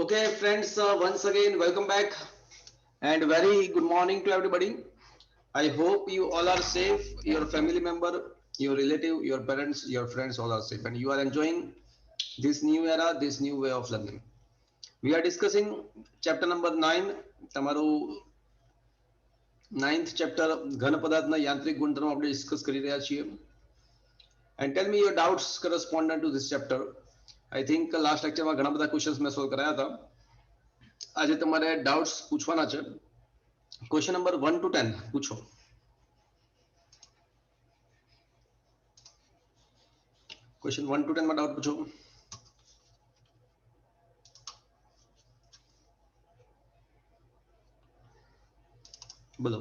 Okay, friends, once again, welcome back and very good morning to everybody. I hope you all are safe, your family member, your relative, your parents, your friends all are safe, and you are enjoying this new era, this new way of learning. We are discussing chapter number 9, તમારું ninth chapter ઘન પદાર્થના યાંત્રિક ગુણધર્મો આપણે discuss કરી રહ્યા છીએ. And tell me your doubts correspondent to this chapter. I think last lecture માં ઘણા બધા questions મેં solve કરાયા હતા. આજે તમારે ડાઉટ્સ પૂછવાના છે. ક્વેશ્ચન નંબર 1 to 10 પૂછો. ક્વેશ્ચન 1 to 10 માં ડાઉટ પૂછો. બોલો.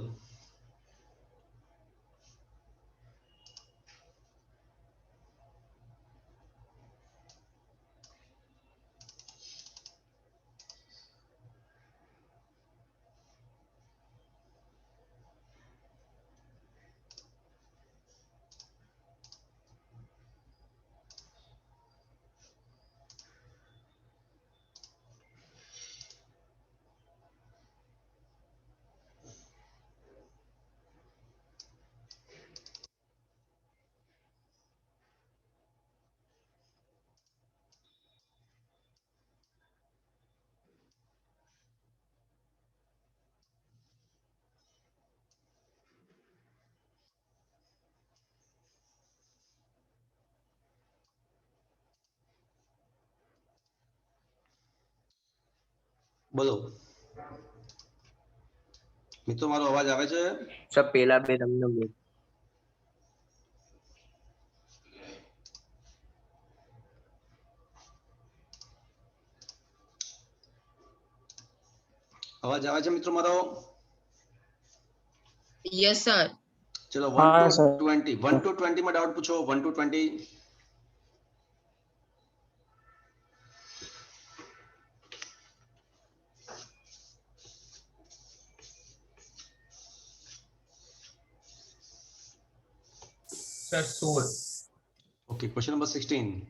બોલો મિત્રો, મારો અવાજ આવે છે? સર પેલા બે તમને અવાજ આવે છે મિત્રો મારો? Yes, sir. ચલો 1 હા, to sir. 20 1 to 20 માં ડાઉટ પૂછો. 1 to 20. Sir, 16. Okay, question number 16.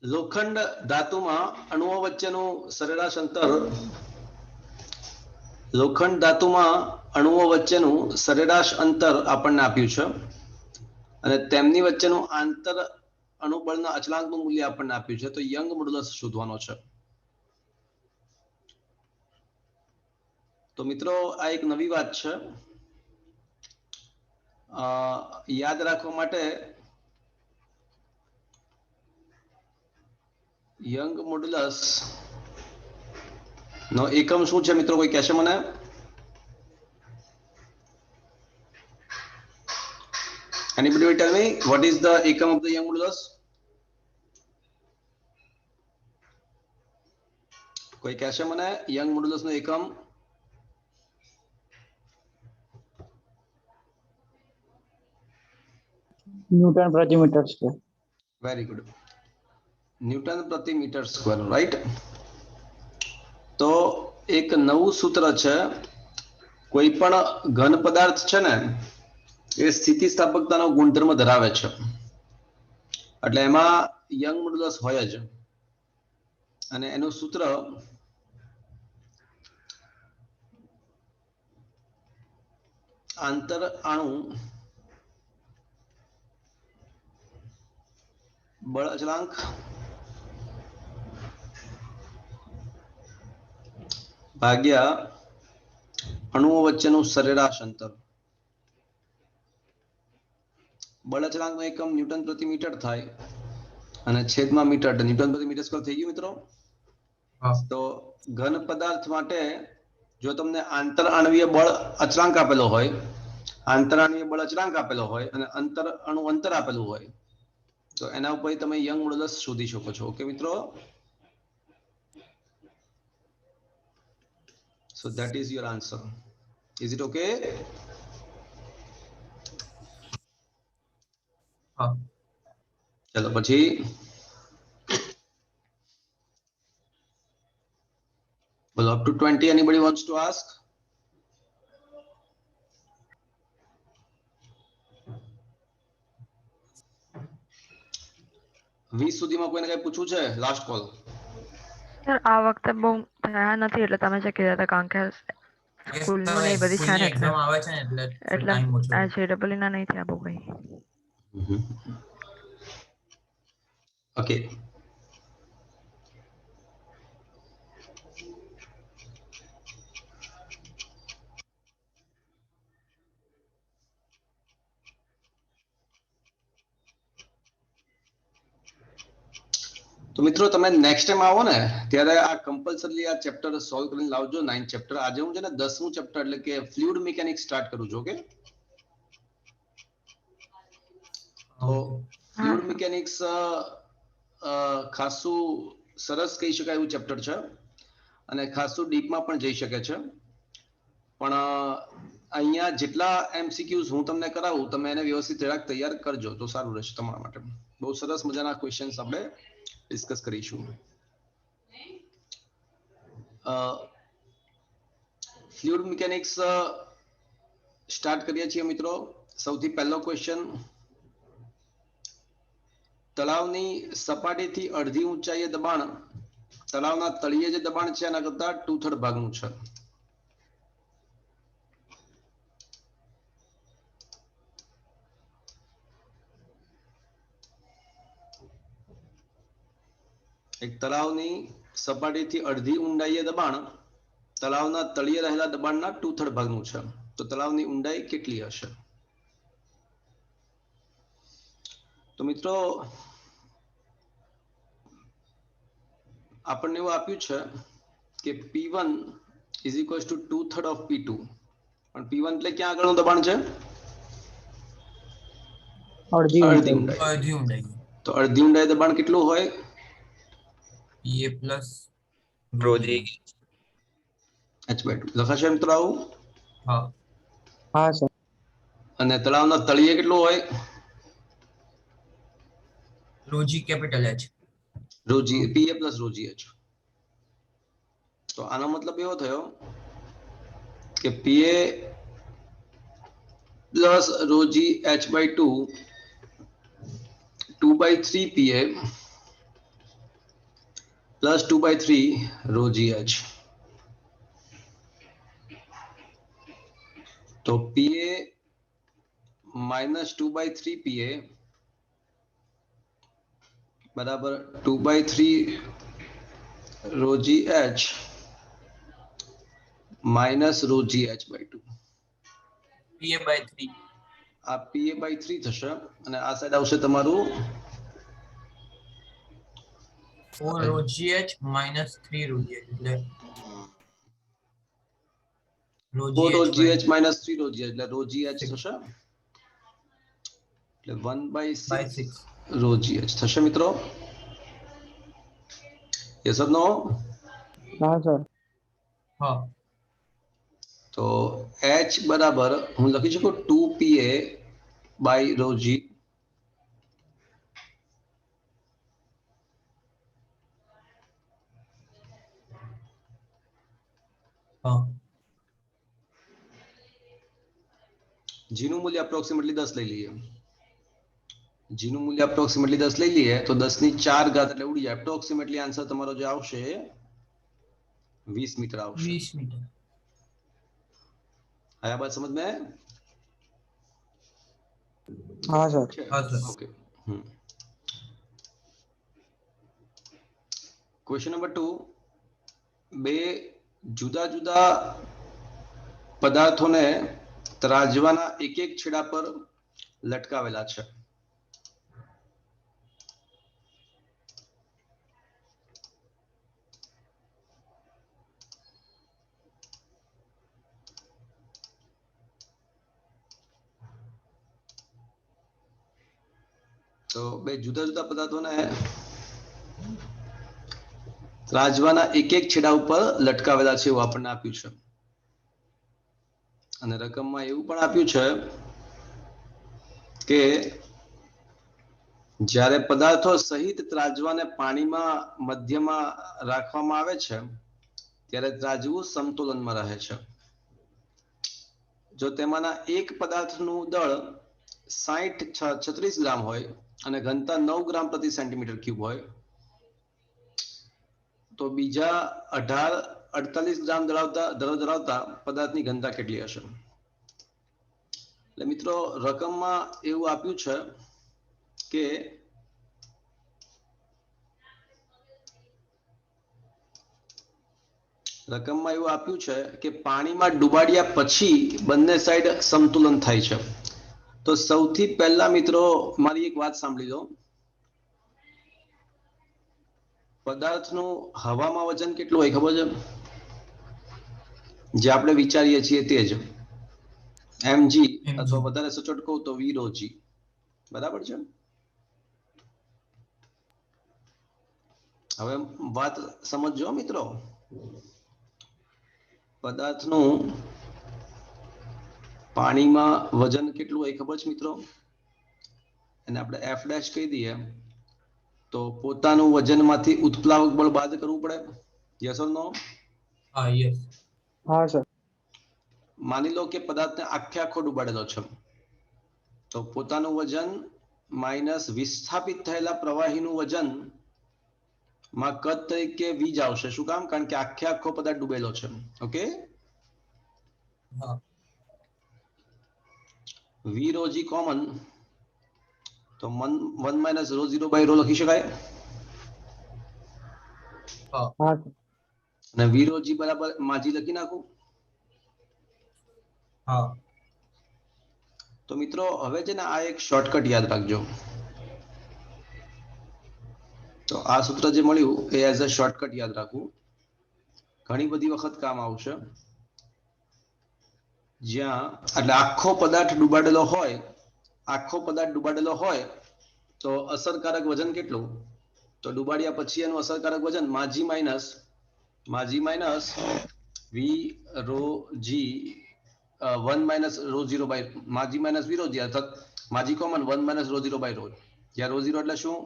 લોખંડ ધાતુમાં અણુઓ વચ્ચેનું સરેરાશ અંતર લોખંડ ધાતુમાં અણુઓ વચ્ચેનું સરેરાશ અંતર આપણને આપ્યું છે અને તેમની વચ્ચેનું આંતર અણુબળના અચળાંકનું મૂલ્ય આપણને આપ્યું છે. તો યંગ મોડ્યુલસ શોધવાનો છે. તો મિત્રો આ એક નવી વાત છે. યાદ રાખવા માટે યંગ મોડ્યુલસ નો એકમ શું છે મિત્રો? કોઈ કહેશે મને? Anybody will tell me what is the ekam of the young modulus? કોઈ કહેશે મને young modulus નો એકમ? ન્યૂટન પ્રતિ metre square. Very good. Newton પ્રતિ મીટર સ્ક્વેર, રાઈટ? તો એક નવું સૂત્ર છે. કોઈ પણ ઘન પદાર્થ છે ને એ સ્થિતિસ્થાપકતાનો ગુણધર્મ ધરાવે છે, એટલે એમાં યંગ મોડ્યુલસ હોય જ. અને એનું સૂત્ર આંતર અણુ બળ અચળાંક ભાગ્યા અણુઓ વચ્ચેનું સરેરાશ અંતર. બળ અચળાંકનો એકમ ન્યૂટન પ્રતિ મીટર થાય અને છેદમાં મીટર, ન્યૂટન પ્રતિ મીટર સ્ક્વેર થઈ ગયું મિત્રો. તો ઘન પદાર્થ માટે જો તમને આંતર આણવીય બળ અચળાંક આપેલો હોય, આંતર આણવીય બળ અચળાંક આપેલો હોય અને અંતર અણુ અંતર આપેલું હોય, તો એના ઉપર તમે યંગ મોડ્યુલસ શોધી શકો છો. ઓકે મિત્રો? So that is your answer. Is it okay? हाँ चलो પછી બોલો up to 20 anybody wants to ask? વીસ સુધીમાં કોઈને કઈ પૂછવું છે? Last call. સર આ વખતે બહુ થયા નથી એટલે તમે જે કીધા હતા કારણ કે સ્કૂલનું ને એ બધી છે ને એક્ઝામ આવે છે ને એટલે એટલે ટાઈમ ઓછો આ JEE ના નહીં થયા બહુ કઈ. ઓકે. તો મિત્રો તમે નેક્સ્ટ ટાઈમ આવો ને ત્યારે આ કમ્પલસરી આ ચેપ્ટર સોલ્વ કરીને લાવજો 9 ચેપ્ટર. આજે હું છે ને 10મું ચેપ્ટર એટલે કે ફ્લુઇડ મિકેનિક્સ સ્ટાર્ટ કરું છું. ઓકે, તો ફ્લુઇડ મિકેનિક્સ ખાસું સરસ કહી શકાય એવું ચેપ્ટર છે અને ખાસું ડીપમાં પણ જઈ શકે છે. પણ અહીંયા જેટલા MCQs હું તમને કરાવું તમે એને વ્યવસ્થિત જરાક તૈયાર કરજો તો સારું રહેશે તમારા માટે. બહુ સરસ મજાના ક્વેશ્ચન્સ આપણે ડિસ્કસ કરીશું. ફ્લુઇડ મિકેનિક્સ સ્ટાર્ટ કરીએ છીએ મિત્રો. સૌથી પહેલો ક્વેશ્ચન, તળાવની સપાટીથી અડધી ઊંચાઈએ દબાણ તળાવના તળિયે જે દબાણ છે એના કરતા 2/3 ભાગનું છે. એક તળાવની સપાટીથી અડધી ઊંડાઈએ દબાણ તળાવના તળિયે રહેલા દબાણના 2/3 ભાગનું છે. તો તળાવની ઊંડાઈ કેટલી હશે? તો મિત્રો આપણને એવું આપ્યું છે કે P1 is equals to 2/3 of P2. પણ P1 એટલે ક્યાં આગળનું દબાણ છે? અડધી ઊંડાઈ. તો અડધી ઊંડાઈ દબાણ કેટલું હોય? PA પ્લસ રોજી h/2 લખાશે મિત્રો આવું? હા હા સર. અને તળાવના તળિયે કેટલું હોય? Rho g capital H. Rho g PA plus rho g h. તો આનો મતલબ એવો થયો કે PA પ્લસ રોજી h/2 2/3 PA પ્લસ 2/3 રોજી h. તો PA માઇનસ 2/3 PA બરાબર 2/3 રોજી h માઇનસ રોજી h/2. PA/3. આ PA/3 થશે અને આ સાઈડ આવશે તમારું 4 રોજી H minus 3 રોજી H એટલે 4 રોજી h માઇનસ 3 રોજી h એટલે રોજી h થશે એટલે 1/6 રોજી h થશે મિત્રો. યસ ઓર નો? હા સર. હા તો h બરાબર હું લખી શકું 2PA બાય રોજી હા જીનું મૂલ્ય એપ્રોક્સિમેટલી 10 લઈ લઈએ. જીનું મૂલ્ય એપ્રોક્સિમેટલી 10 લઈ લઈએ તો 10 ની 4 ઘાત એટલે ઉડી જાય. એપ્રોક્સિમેટલી આન્સર તમારો જે આવશે 20 મીટર આવશે. 20 મીટર. आया बात समझ में? હા સર. હા સર. ओके. क्वेश्चन नंबर 2, બે જુદા જુદા પદાર્થોને તરાજવાના એક એક છેડા પર લટકાવેલા છે. તો બે જુદા જુદા પદાર્થોને રાજવાના એક એક છેડા ઉપર લટકાવેલા છે એવું આપણને આપ્યું છે અને રકમમાં એવું પણ આપ્યું છે કે જ્યારે પદાર્થો સહિત ત્રાજવાને પાણીમાં મધ્યમાં રાખવામાં આવે છે ત્યારે ત્રાજવું સમતોલનમાં રહે છે. જો તેમાંના એક પદાર્થનું દળ 36 ગ્રામ હોય અને ઘનતા 9 ગ્રામ પ્રતિ સેન્ટીમીટર ક્યુબ હોય તો બીજા 48 ગ્રામ ધરાવતા પદાર્થની ઘનતા કેટલી હશે? એટલે મિત્રો રકમમાં એવું આપ્યું છે કે પાણીમાં ડુબાડ્યા પછી બંને સાઈડ સમતુલન થાય છે. તો સૌથી પહેલા મિત્રો મારી એક વાત સાંભળી લો. પદાર્થનું હવામાં વજન કેટલું હોય ખબર છે? જે આપણે વિચારીએ છીએ તે જ mg અથવા વધારે સચોટ કહું તો v rho g. બરાબર છે. હવે વાત સમજજો મિત્રો. પદાર્થનું પાણીમાં વજન કેટલું હોય ખબર છે મિત્રો? અને આપણે f ડેશ કહી દઈએ તો પોતાનું વજનમાંથી ઉત્પ્લાવક બળ બાદ કરવું પડે. યસ ઓર નો? હા, યસ. હા સર. માની લો કે પદાર્થને આખો ડૂબાડેલો છે તો પોતાનું વજન માઇનસ વિસ્થાપિત થયેલા પ્રવાહીનું વજન માં કદ તરીકે v જ આવશે. શું કામ? કારણ કે આખો પદાર્થ ડૂબેલો છે. ઓકે, હા. v rho g કોમન તો 1 માઇનસ rho 0 બાય rho લખી શકાય. હા સર. અને v rho g બરાબર માજી લખી નાખું. હા. તો મિત્રો હવે છે ને આ એક શોર્ટકટ યાદ રાખજો. તો આ સૂત્ર જે મળ્યું એ એઝ અ શોર્ટકટ યાદ રાખવું. ઘણી બધી વખત કામ આવશે. જ્યાં એટલે આખો પદાર્થ ડૂબાડેલો હોય તો અસરકારક વજન કેટલું? તો ડૂબાડ્યા પછી એનું અસરકારક વજન માજી minus v rho g 1 minus rho 0 by માજી માઇનસ v rho g અર્થાત માજી common 1 minus rho 0 by rho. જ્યાં rho 0 એટલે શું?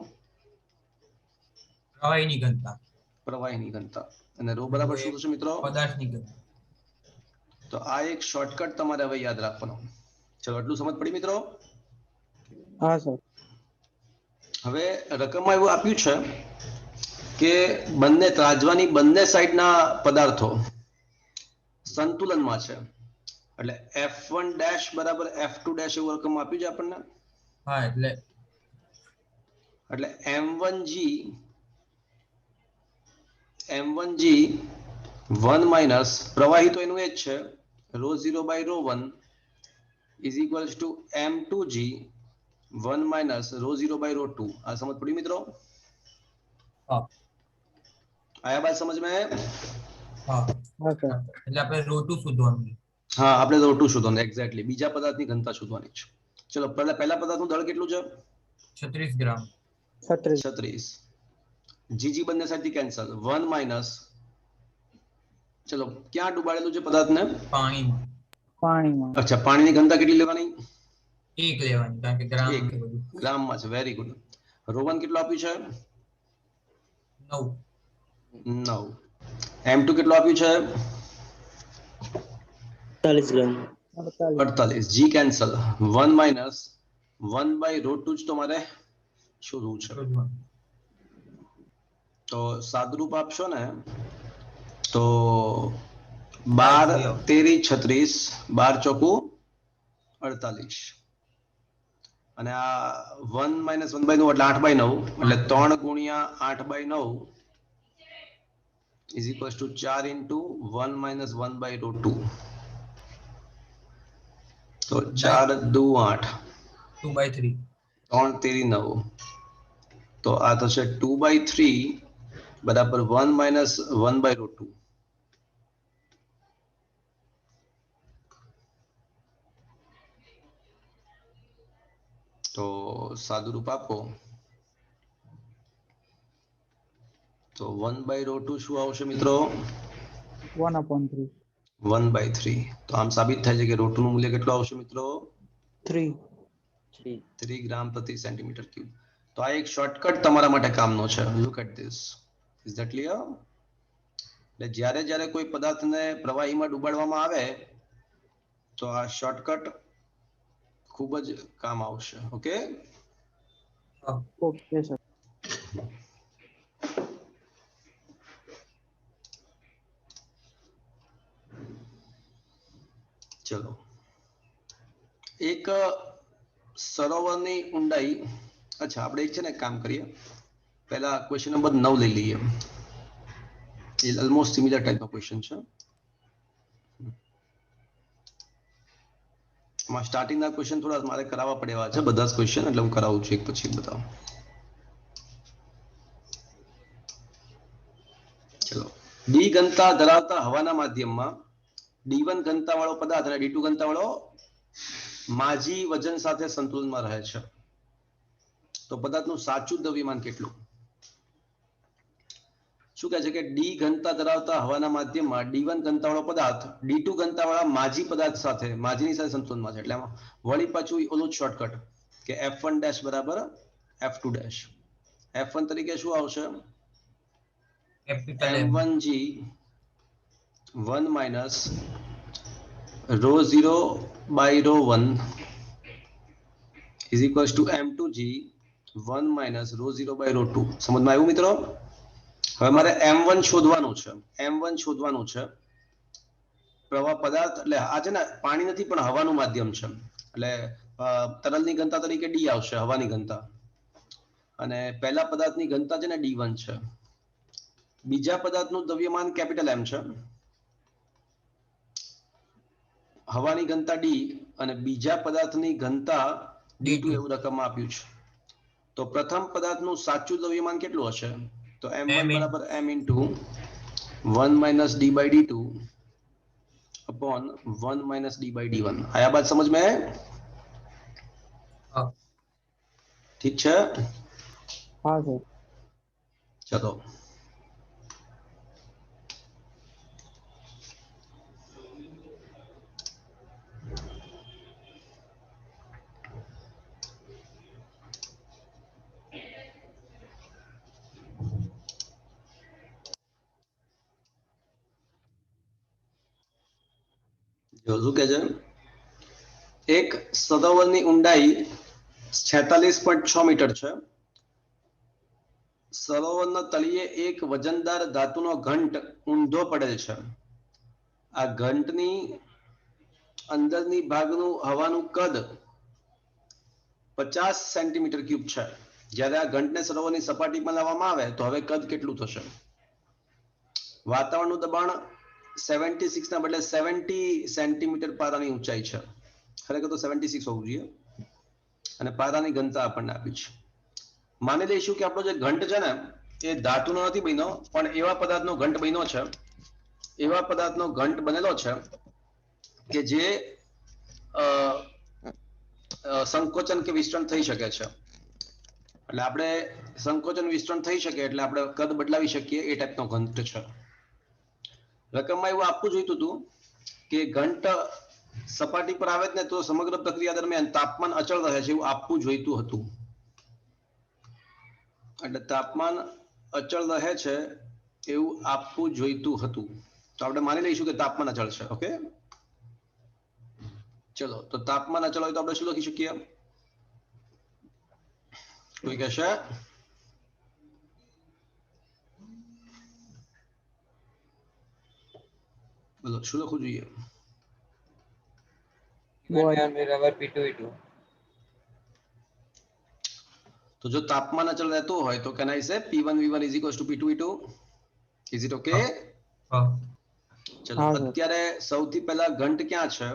પ્રવાહીની ઘનતા. અને rho બરાબર શું થશે મિત્રો? પદાર્થની ઘનતા. તો આ એક શોર્ટકટ તમારે હવે યાદ રાખવાનો. ચલો આટલું સમજ પડી મિત્રો? હા સર. હવે રકમમાં એવું આપ્યું છે કે ત્રાજવાની બંને સાઈડના પદાર્થો સંતુલનમાં છે. એટલે f1 ડેશ બરાબર f2 ડેશ એવું રકમમાં આપ્યું છે આપણને. હા, એટલે m1g 1 માઇનસ પ્રવાહી તો એનું એ જ છે rho 0 by rho 1 is equals to m2g 1 minus rho 0 by rho 2. આ સમજ પડી મિત્રો? હા. આયા બાત સમજ મેં? હા. હા સર. એટલે આપણે rho 2 શોધવાનું છે. હા, આપણે rho 2 શોધવાનું. એક્ઝેક્ટલી બીજા પદાર્થની ઘનતા શોધવાની છે. ચલો પહેલા પદાર્થનું દળ કેટલું છે? 36 ગ્રામ. 36. gg બંને સાઈડથી કેન્સલ. 1 માઇનસ ચલો ક્યાં ડૂબાડેલું છે પદાર્થને? પાણીમાં. અચ્છા, પાણીની ઘનતા કેટલી લેવાની? 1 લેવાની, કારણ કે ગ્રામ એક છે બધું. ગ્રામમાં છે. Very good. rho 1 કેટલું આપ્યું છે? 9. m2 કેટલું આપ્યું છે? 48 gram. 48. g cancel. 1 minus 1 by rho 2 જ તમારે શોધવું છે. તો સાદુરૂપ આપશો ને તો 12 તેરી 36 12 ચોકુ 48 અને આ 1 માઇનસ 1 બાય 9 એટલે 8 બાય 9 એટલે 3 ગુણ્યા 8 by 9 is equals to 4 into 1 minus 1 by root 2. તો 4 દુ 8 2 by 3 3 તેરી 9 તો આ થશે 2 by 3 બરાબર 1 minus 1 by root 2. તો સાદું રૂપ આપો તો 1 by root 2 શું આવશે મિત્રો? 1/3. 1 by 3. તો આમ સાબિત થાય છે કે root 2 નું મૂલ્ય કેટલું આવશે મિત્રો? 3. 3 ગ્રામ પ્રતિ સેન્ટીમીટર ક્યુબ. તો આ એક શોર્ટકટ તમારા માટે કામનો છે. Look at this. Is that clear? એટલે જ્યારે જ્યારે કોઈ પદાર્થને પ્રવાહીમાં ડુબાડવામાં આવે તો આ શોર્ટકટ ખૂબ જ કામ આવશે. Okay, okay sir. ચલો, એક સરોવરની ઊંડાઈ, અચ્છા આપણે એક છે ને કામ કરીએ, પહેલા ક્વેશ્ચન નંબર 9 લઈ લઈએ. એ ઓલમોસ્ટ સિમિલર ટાઈપનો ક્વેશ્ચન છે. માં સ્ટાર્ટિંગના ક્વેશ્ચન થોડા મારે કરાવવા પડે એવા છે, બધા જ ક્વેશ્ચન, એટલે હું કરાવું છું એક પછી બતાવું. ચલો, ડી ઘનતા ધરાવતા હવાના માધ્યમમાં D1 ઘનતા વાળો પદાર્થ અને D2 ઘનતા વાળો માઝી વજન સાથે સંતુલનમાં રહે છે. તો પદાર્થનું સાચું દ્રવ્યમાન કેટલું? શું કહે છે કે ડી ઘનતા ધરાવતા હવાના માધ્યમમાં D1 ઘનતા વાળો પદાર્થ D2 ઘનતા વાળા માઝી પદાર્થ સાથે માઝીની સાથે સંતુલનમાં છે. એટલે આમાં વળી પાછું ઓલું શોર્ટકટ કે F1 ડેશ બરાબર F2 ડેશ. F1 તરીકે શું આવશે? Capital M. M1G 1 minus rho 0 by rho 1 is equals to M2G 1 minus rho 0 by rho 2. સમજમાં આવ્યું મિત્રો? હવે મારે M1 શોધવાનું છે. M1 શોધવાનું છે. પ્રવાહ પદાર્થ એટલે આ છે ને પાણી નથી પણ હવાનું માધ્યમ છે. એટલે તરલની ઘનતા તરીકે D આવશે, હવાની ઘનતા. અને પહેલા પદાર્થની ઘનતા છે ને D1 છે. બીજા પદાર્થનું દ્રવ્યમાન કેપિટલ M છે. હવાની ઘનતા D અને બીજા પદાર્થની ઘનતા D2 એવું રકમમાં આપ્યું છે. તો પ્રથમ પદાર્થનું સાચું દ્રવ્યમાન કેટલું હશે? તો M1 બરાબર M into 1 minus D by D2 upon 1 minus D by D1. आया बात समझ में? ठीक है? हाँ सर. चलो, શું કે છે? એક સરોવરની ઊંડાઈ 46.6 મીટર છે. સરોવરના તળિયે એક વજનદાર ધાતુનો ઘંટ ઊંધો પડેલ છે. આ ઘંટની અંદરની ભાગનું હવાનું કદ 50 સેન્ટીમીટર ક્યુબ છે. જ્યારે આ ઘંટને સરોવરની સપાટીમાં લાવવામાં આવે તો હવે કદ કેટલું થશે? વાતાવરણનું દબાણ 76 ના બદલે 70 સેન્ટીમીટર પારાની ઊંચાઈ છે. ખરેખર તો 76 હોવું જોઈએ. અને પારાની ઘનતા આપણને આપી છે. માની લઈશું કે આપણો જે ઘંટ છે ને એ ધાતુનો નથી બન્યો પણ એવા પદાર્થનો ઘંટ બન્યો છે. એવા પદાર્થનો ઘંટ બનેલો છે કે જે સંકોચન કે વિસ્તરણ થઈ શકે છે. એટલે આપણે સંકોચન વિસ્તરણ થઈ શકે એટલે આપણે કદ બદલાવી શકીએ એ ટાઈપનો ઘંટ છે. રકમમાં એવું આપવું જોઈતું હતું કે ઘંટ સપાટી પર આવે ને તો સમગ્ર પ્રક્રિયા દરમિયાન તાપમાન અચળ રહે છે એવું આપવું જોઈતું હતું. એટલે તાપમાન અચળ રહે છે એવું આપવું જોઈતું હતું. તો આપણે માની લઈશું કે તાપમાન અચળ છે. ઓકે, ચલો, તો તાપમાન અચળ હોય તો આપણે શું લખી શકીએ? કોઈ કહેશે? બોલો, શું લખવું જોઈએ? તો જો તાપમાન અચળ રહેતું હોય તો કેન આઈ સે P1 V1 is equals to P2 V2? Is it okay? ચલો, અત્યારે સૌથી પહેલા ઘંટ ક્યાં છે?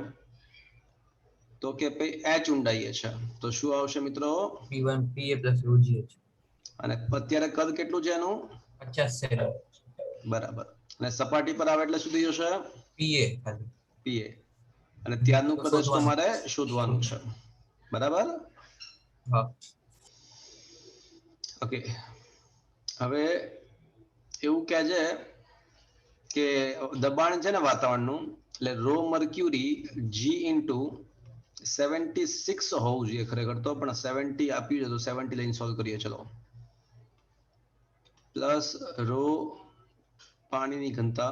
તો કે H ઊંડાઈએ છે. તો શું આવશે મિત્રો? P1 PA plus ρgh. અને અત્યારે કદ કેટલું છે એનું? 50 સેમી. બરાબર. અને સપાટી પર આવે એટલે શું થઈ જશે? PA. PA. અને ત્યારનું કદ જ તમારે શોધવાનું છે. બરાબર? હા. ઓકે, હવે એવું કહે છે કે દબાણ છે ને વાતાવરણનું એટલે રો મર્ક્યુરી G into 76 હોવું જોઈએ ખરેખર તો, પણ 70 આપ્યું છે તો 70 લઈને સોલ્વ કરીએ. ચલો, પ્લસ રો પાણીની ઘનતા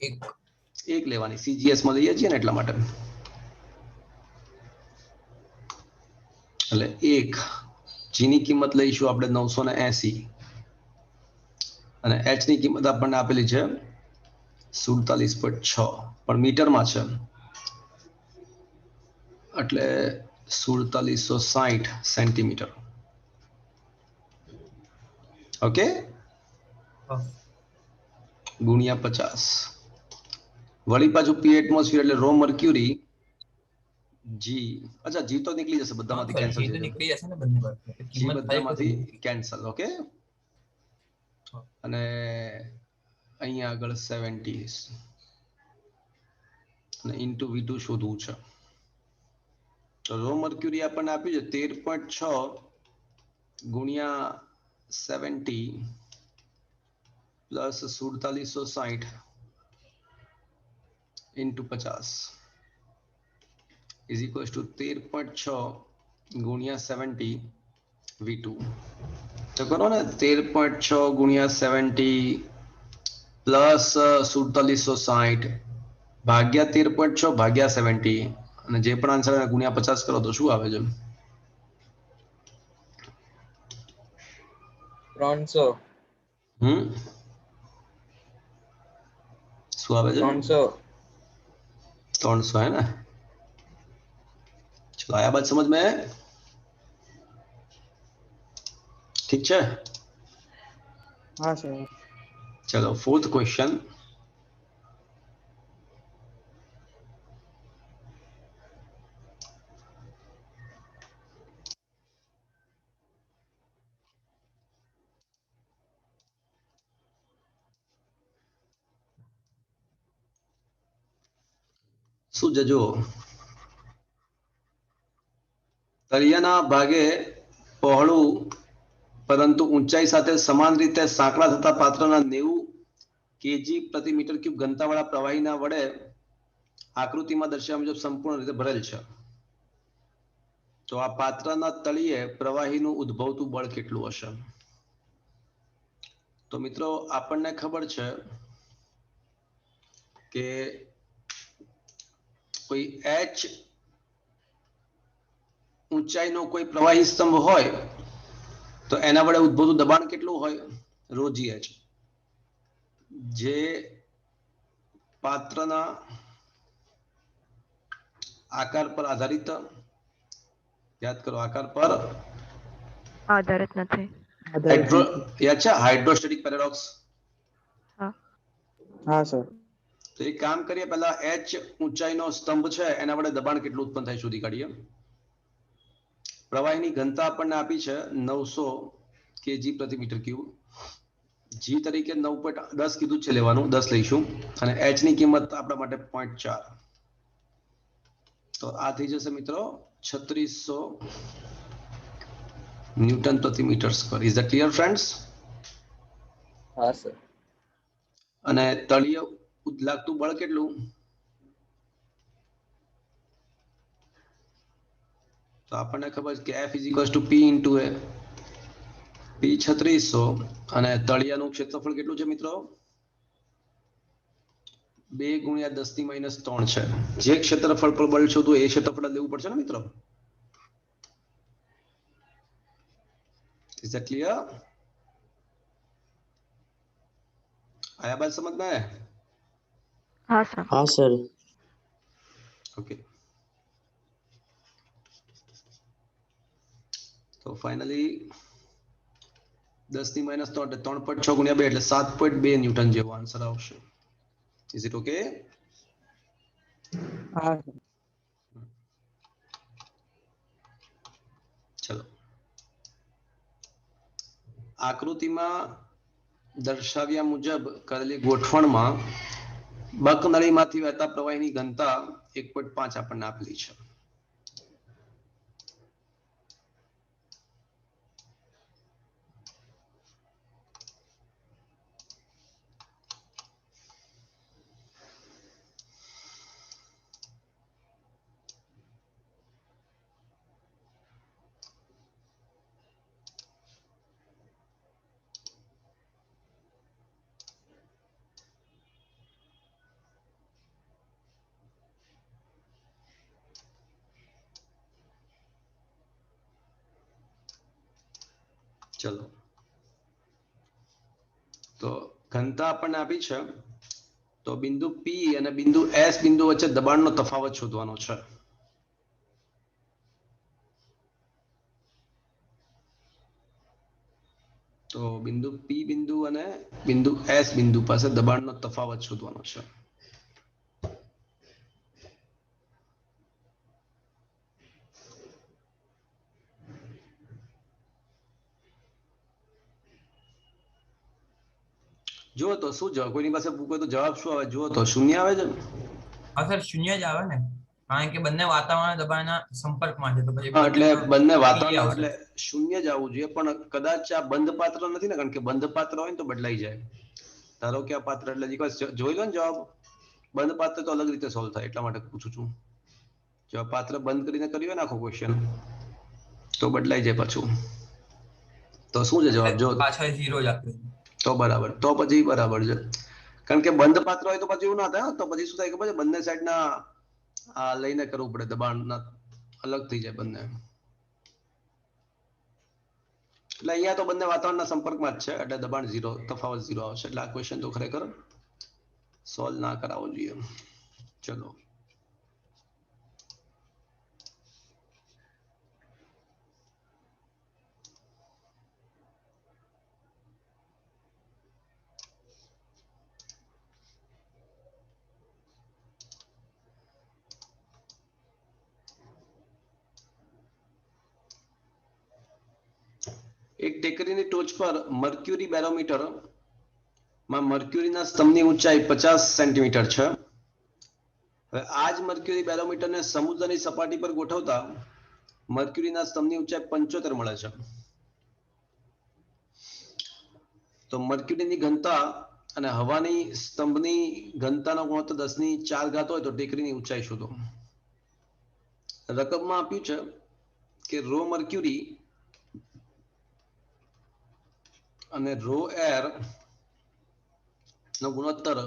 એક 1 લેવાની, CGS માં લઈએ છીએ ને એટલા માટે. એટલે 1 G ની કિંમત લઈશું આપણે 980 અને H ની કિંમત આપણને આપેલી છે 47.6 પણ મીટરમાં છે એટલે 4760 સેન્ટીમીટર. ઓકે, ગુણ્યા 50 વળી પાછું P એટમોસ્ફિયર એટલે રો મર્ક્યુરી જી. અચ્છા, જી તો નીકળી જશે બધામાંથી, કેન્સલ જી તો થઈ જશે. નીકળી જશે ને બંને બાજુ એટલે જી કિંમત થાય બધામાંથી ખરી. કેન્સલ. ઓકે, અને અહીંયા આગળ 70 અને ઇન્ટુ V2 શોધવું છે. તો રો મર્ક્યુરી આપણને આપ્યું છે 13.6 ગુણ્યા 70 plus 4760 into 50 is equals two 13.6 ગુણ્યા 70 V2. તો કરો ને, 13.6 ગુણ્યા 70 પ્લસ 4760 ભાગ્યા 13.6 ભાગ્યા 70 અને જે પણ આન્સર ગુણ્યા 50 કરો તો શું આવે છે? 300 શું આવે છે? 300 300 है ना. चलो, आया बात समझ में? ठीक है, हाँ सर चलो 4th क्वेश्चन. શું જજો તળિયાના ભાગે પહોળું પરંતુ ઊંચાઈ સાથે સમાન રીતે સાંકડા થતા પાત્રના 90 kg પ્રતિ મીટર ક્યુબ ઘનતાવાળા પ્રવાહીના વડે આકૃતિમાં દર્શાવ્યા મુજબ સંપૂર્ણ રીતે ભરેલ છે. તો આ પાત્રના તળિયે પ્રવાહીનું ઉદ્ભવતું બળ કેટલું હશે? તો મિત્રો, આપણને ખબર છે કે કોઈ H ઊંચાઈનો કોઈ પ્રવાહી સ્તંભ હોય તો એના વડે ઉદ્ભવતું દબાણ કેટલું હોય? rho GH. જે પાત્રના આકાર પર આધારિત, યાદ કરો, આકાર પર આધારિત નથી. યાદ છે હાઇડ્રોસ્ટેટિક પેરાડોક્સ? હા. हाँ सर તો એક કામ કરીએ, પહેલા H ઊંચાઈનો સ્તંભ છે એના વડે દબાણ કેટલું ઉત્પન્ન થાય શોધી કાઢીએ. પ્રવાહીની ઘનતા આપણને આપી છે 900 kg પ્રતિ મીટર ક્યુબ. જી તરીકે 9.10 કીધું છે લેવાનું, 10 લઈશું અને H ની કિંમત આપણા માટે 0.4. તો આ થઈ જશે મિત્રો 3600 ન્યૂટન પ્રતિ metre square. Is that clear friends? हाँ सर અને તળિયે લાગતું બળ કેટલું? તો આપણને ખબર છે કે F is equals two P into A. P 3600 અને તળિયાનું ક્ષેત્રફળ કેટલું છે મિત્રો? 2 ગુણ્યા 10 ની -3 છે. જે ક્ષેત્રફળ પર બળ શોધવું એ ક્ષેત્રફળ લેવું પડશે ને મિત્રો? Is that clear? आया बात समझ में? હા સર. हाँ सर ओके, તો ફાઇનલી 10 ની -3 એટલે 3.6 ગુણ્યા 2 એટલે 7.2 ન્યૂટન જેવો આન્સર આવશે. Is it okay? हाँ सर ચલો, આકૃતિમાં દર્શાવ્યા મુજબ કરેલી ગોઠવણમાં બકનળીમાંથી વહેતા પ્રવાહીની ઘનતા 1.5 આપણને આપેલી છે. ચલો તો ઘનતા આપણને આપી છે, તો બિંદુ P અને બિંદુ S બિંદુ વચ્ચે દબાણનો તફાવત શોધવાનો છે. તો બિંદુ P બિંદુ અને બિંદુ S બિંદુ પાસે દબાણનો તફાવત શોધવાનો છે. જુઓ તો શું જવાબ, કોઈની પાસે બુક હોય તો જવાબ શું આવે? જુઓ તો શૂન્ય આવે છે. હા સર શૂન્ય જ આવે ને, કારણ કે બંને વાતાવરણ દબાણના સંપર્કમાં છે તો પછી હા, એટલે બંને P વાતાવરણ આવશે. એટલે શૂન્ય જ આવવું જોઈએ, પણ કદાચ આ બંધ પાત્ર નથી ને, કારણ કે બંધ પાત્ર હોય ને તો બદલાઈ જાય. ધારો કે આ પાત્ર એટલે જોઈ લો ને જવાબ, બંધ પાત્ર તો અલગ રીતે સોલ્વ થાય, એટલા માટે પૂછું છું. જો આ પાત્ર બંધ કરીને કર્યું હોય ને આખો ક્વેશ્ચન તો બદલાઈ જાય પાછું. તો શું છે જવાબ? જો પાછળ 0 જ આપ્યું. તો બરાબર, તો પછી બરાબર છે, કારણ કે બંધ પાત્ર હોય તો પછી એવું ના થાય. તો પછી શું થાય ખબર છે, બંને સાઈડના આ લઈને કરવું પડે, દબાણના અલગ થઈ જાય બંને. એટલે અહીંયા તો બંને વાતાવરણના સંપર્કમાં જ છે, એટલે દબાણ 0, તફાવત 0 આવશે. એટલે આ ક્વેશ્ચન તો ખરેખર સોલ્વ ના કરાવવો જોઈએ. ચલો એક ટેકરીની ટોચ પર મર્ક્યુરી બેરોમીટર માં મર્ક્યુરીના સ્તંભની ઊંચાઈ 50 સેન્ટીમીટર છે. હવે આ જ મર્ક્યુરી બેરોમીટરને સમુદ્રની સપાટી પર ગોઠવતા મર્ક્યુરીના સ્તંભની ઊંચાઈ 75 મળે છે. તો મર્ક્યુરીની ઘનતા અને હવાની સ્તંભની ઘનતાનો ગુણોત્તર 10⁴ હોય તો ટેકરીની ઊંચાઈ શોધો. રકમમાં આપ્યું છે કે રો મર્ક્યુરી અને રો એર નો ગુણોત્તર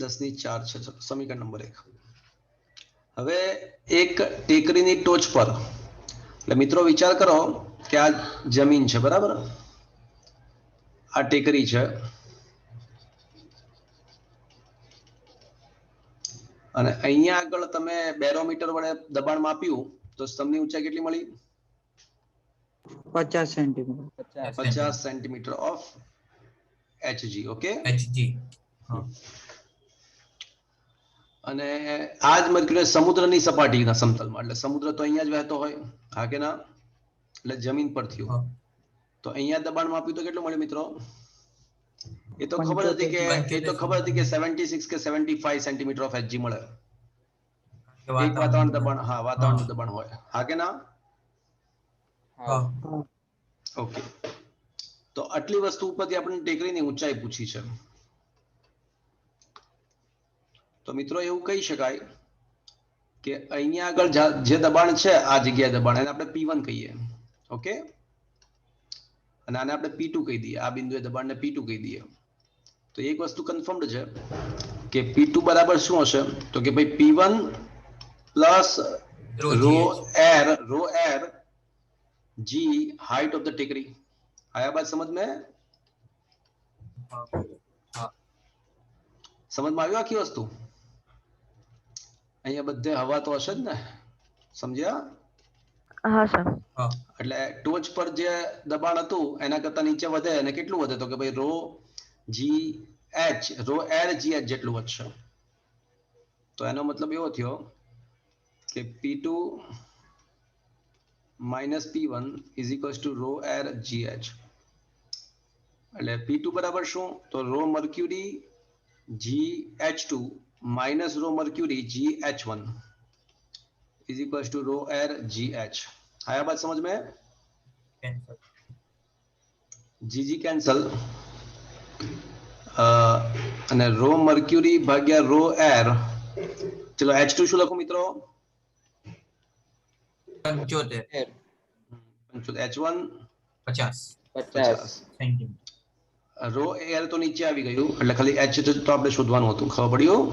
10⁴ છે. સમીકરણ નંબર 1. હવે એક ટેકરીની ટોચ પર, એટલે મિત્રો વિચાર કરો કે આ જમીન છે, બરાબર? આ ટેકરી છે અને અહીંયા આગળ તમે બેરોમીટર વડે દબાણ માપ્યું તો સ્તંભની ઊંચાઈ કેટલી મળી? 50 centimetre. 50 centimetre of Hg. Okay, Hg. હા. અને આ જ મર્ક્યુરી સમુદ્રની સપાટીના સમતલમાં, એટલે સમુદ્ર તો અહીંયા જ વહેતો હોય, હા કે ના? એટલે જમીન પર થયું. હા. તો અહીંયા દબાણ માપ્યું તો કેટલું મળ્યું મિત્રો? એ તો ખબર હતી કે 76 કે 75 સેન્ટીમીટર ઓફ Hg મળે. એક વાતાવરણ દબાણ, હા, વાતાવરણનું દબાણ હોય, હા કે ના? હા. ઓકે, તો આટલી વસ્તુ ઉપરથી આપણે ટેકરીની ઊંચાઈ પૂછી છે. તો મિત્રો એવું કહી શકાય કે અહીંયા આગળ જે દબાણ છે, આ જગ્યાએ દબાણ, એને આપણે P1 કહીએ. ઓકે, અને આને આપણે P2 કહી દઈએ. આ બિંદુએ દબાણને P2 કહી દઈએ. તો એક વસ્તુ કન્ફર્મ્ડ છે કે P2 બરાબર શું હશે? તો કે ભાઈ P1 plus rho air g height of the टेकरी. आया बात समझ में? સમજમાં આવ્યું આખી વસ્તુ? અહીંયા બધે હવા તો હશે જ ને, સમજ્યા? હા સર. એટલે ટોચ પર જે દબાણ હતું એના કરતા નીચે વધે, અને કેટલું વધે? તો કે ભાઈ રો એર જી એચ જેટલું વધશે. તો એનો મતલબ એવો થયો કે P2 minus P1 is equals to rho air G H. એટલે P2 બરાબર શું? તો rho mercury GH2 minus rho mercury GH1 is equals to rho air GH. आया बात समझ में? GG कैंसल, અને રો મર્ક્યુરી ભાગ્યા રો એર. ચલો H2 શું લખું મિત્રો? 75. H1 50 centimetre. રો એર તો નીચે આવી ગયું, એટલે ખાલી H તો આપણે શોધવાનું હતું. ખબર પડ્યું?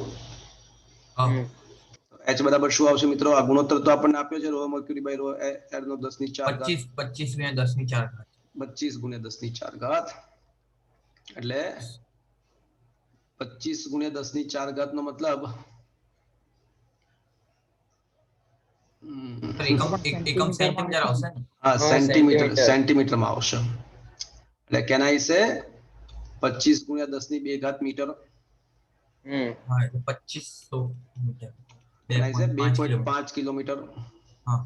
H બરાબર શું આવશે મિત્રો? આ ગુણોત્તર તો આપણને આપ્યો છે rho mercury by rho air નો 10 ની 4 ઘાત 25 ગુણ્યા 10 ની 4 ઘાત 25 ગુણ્યા 10 ની 4 ઘાત એટલે 25 ગુણ્યા 10 ની 4 ઘાત નો મતલબ એકમ સેન્ટીમીટર આવશે ને? હા હા, સેન્ટીમીટર સેન્ટીમીટર. સેન્ટીમીટરમાં આવશે એટલે કેન આઈ સે 25 ગુણ્યા 10 ની 2 ઘાત મીટર હા એટલે 2500 મીટર કેન આઈ સે 2.5 કિલોમીટર 2.5 કિલોમીટર હા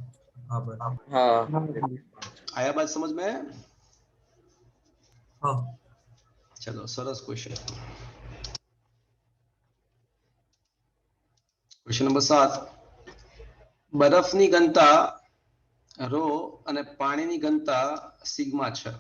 હા બરાબર हाँ आया बात समझ में? હા चलो सरस क्वेश्चन क्वेश्चन नंबर 7 બરફની ઘનતા રો અને પાણીની ઘનતા સિગ્મા છે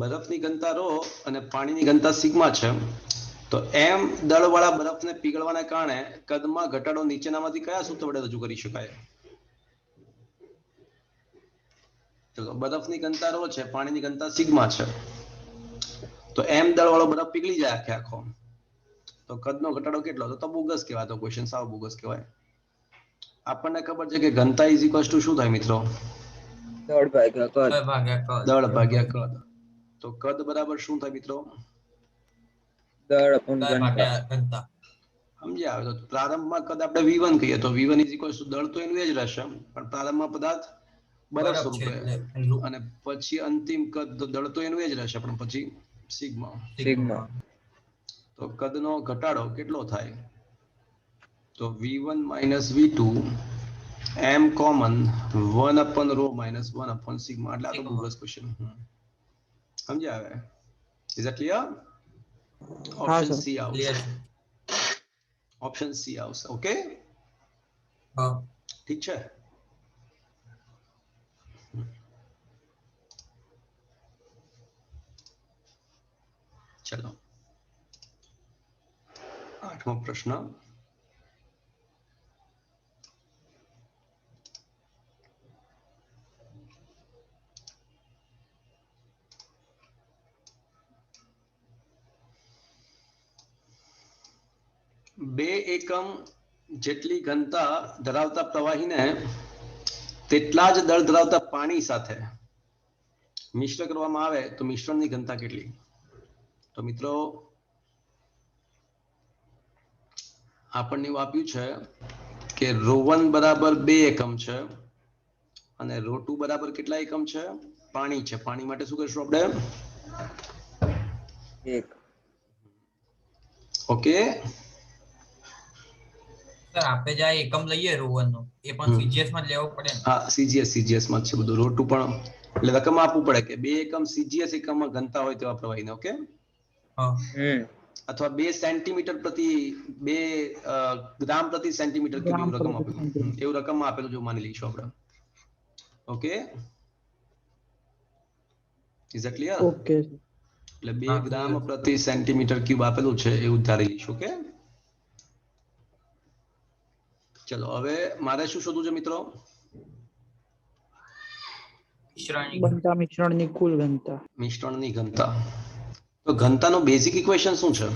બરફની ઘનતા રો અને પાણીની ઘનતા સિગ્મા છે તો એમ દળવાળા બરફને પીગળવાના કારણે કદમાં ઘટાડો નીચેનામાંથી કયા સૂત્ર વડે રજૂ કરી શકાય? ચલો બરફની ઘનતા રો છે પાણીની ઘનતા સિગ્મા છે તો એમ દળવાળો બરફ પીગળી જાય આખે આખો તો કદનો ઘટાડો કેટલો? તો બોગસ કહેવાય, તો ક્વેશ્ચન સાવ બોગસ કહેવાય. આપણને ખબર છે કે ઘનતા ઇઝ ઇક્વલ્સ ટુ શું થાય મિત્રો? दौड़ भागा कद 2 ભાગ્યા કદ દળ ભાગ્યા કદ. તો કદ બરાબર શું થાય મિત્રો? दौड़ अपन 2 घंटा ભાગ્યા ઘનતા સમજ્યા? આવે તો પ્રારંભમાં કદ આપણે V1 કહીએ તો V1 ઇઝ ઇક્વલ્સ ટુ દળ તો એનું એ જ રહેશે પણ પ્રારંભમાં પદાર્થ બરફ બરફ છે સ્વરૂપે એટલે અને પછી અંતિમ કદ તો દળ તો એનું એ જ રહેશે પણ પછી સિગ્મા. सिग्मा તો કદનો ઘટાડો કેટલો થાય? તો V1 minus V2 m common 1 upon rho minus 1 upon sigma. એટલે આ તો બોગસ ક્વેશ્ચન. સમજ્યા? આવે is it clear? Option C આવશે. ક્લિયર છે ઓપ્શન સી આવશે. ઓકે હા ઠીક છે. ચલો 8મો પ્રશ્ન બે એકમ જેટલી ઘનતા ધરાવતા પ્રવાહીને તેટલા જ દળ ધરાવતા પાણી સાથે મિશ્ર કરવામાં આવે તો મિશ્રણની ઘનતા કેટલી? તો મિત્રો આપણને એવું આપ્યું છે કે રો1 બરાબર 2 એકમ છે અને રો2 બરાબર કેટલા એકમ છે? પાણી છે. પાણી માટે શું કરીશું આપણે? एक ઓકે સર આપણે જે આ એકમ લઈએ રોવન નો એ પણ સીજીએસ માં જ લેવો પડે ને? હા સીજીએસ માં છે બધું. રો2 પણ એટલે રકમ આપવું પડે કે 2 એકમ સીજીએસ એકમમાં ઘનતા હોય તેવા પ્રવાહીને. ઓકે હા અથવા 2 સેન્ટીમીટર પ્રતિ 2 ગ્રામ પ્રતિ સેન્ટીમીટર ક્યુબ એવું રકમ આપેલું એવું રકમમાં આપેલું જો માની લઈશું આપણે. Okay is it clear? Okay એટલે 2 હા, ગ્રામ clear. પ્રતિ સેન્ટીમીટર ક્યુબ આપેલું છે એવું ધારી લઈશું. ઓકે ચલો હવે મારે શું શોધવું છે મિત્રો? મિશ્રણની બનતા મિશ્રણની કુલ ઘનતા. મિશ્રણની ઘનતા. તો ઘનતાનું બેઝિક ઇક્વેશન શું છે?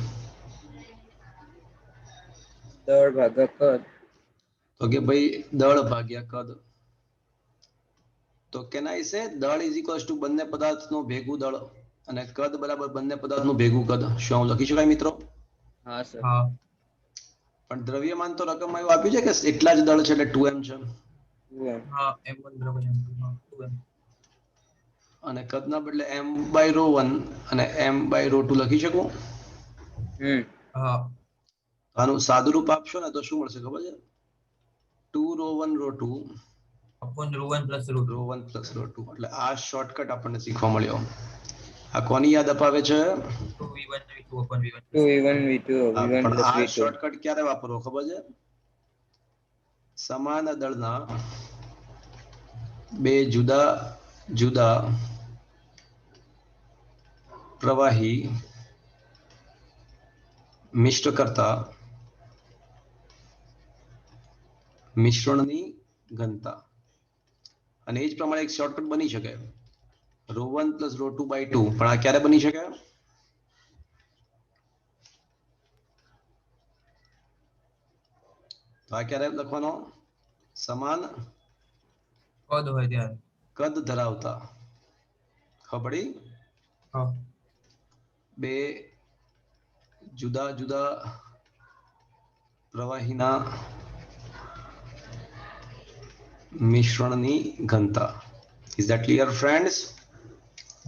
दौड़ भागा कद તો કે ભાઈ દળ ભાગ્યા કદ. તો કેન આઈ સે દળ ઇઝ ઇક્વલ્સ ટુ બંને પદાર્થનું ભેગું દળ અને કદ બરાબર બંને પદાર્થનું ભેગું કદ. શું આવું લખી શકાય મિત્રો? हाँ सर હા પણ દ્રવ્યમાન તો રકમમાં એવું આપ્યું છે કે એટલા જ દળ છે એટલે 2m છે હા m1 બરાબર m2 હા 2m અને કદના બદલે m બાય રો1 અને m બાય રો2 લખી શકું? હા આનું સાદું રૂપ આપશો ને તો શું મળશે ખબર છે? 2 રો1 રો2 upon ρ1 plus ρ2 રો1 પ્લસ રો2. એટલે આ શોર્ટકટ આપણને શીખવા મળ્યો. આ કોની યાદ અપાવે છે? 2v1 v2 upon v1 to plus v1 v2 હા, v1 પણ plus આ v2 શોર્ટકટ ક્યારે વાપરવો ખબર છે? સમાન દળના બે જુદા જુદા પ્રવાહી મિશ્ર કરતા મિશ્રણની ઘનતા. અને એ જ પ્રમાણે એક શોર્ટકટ બની શકે ρ1 પ્લસ ρ2 બાય 2, પણ આ ક્યારે બની શકે? તો આ ક્યારે લખવાનો? સમાન કદ હોય ત્યારે. કદ ધરાવતા, ખબડી હા. બે જુદા જુદા પ્રવાહીના મિશ્રણની ઘનતા. Is that clear friends?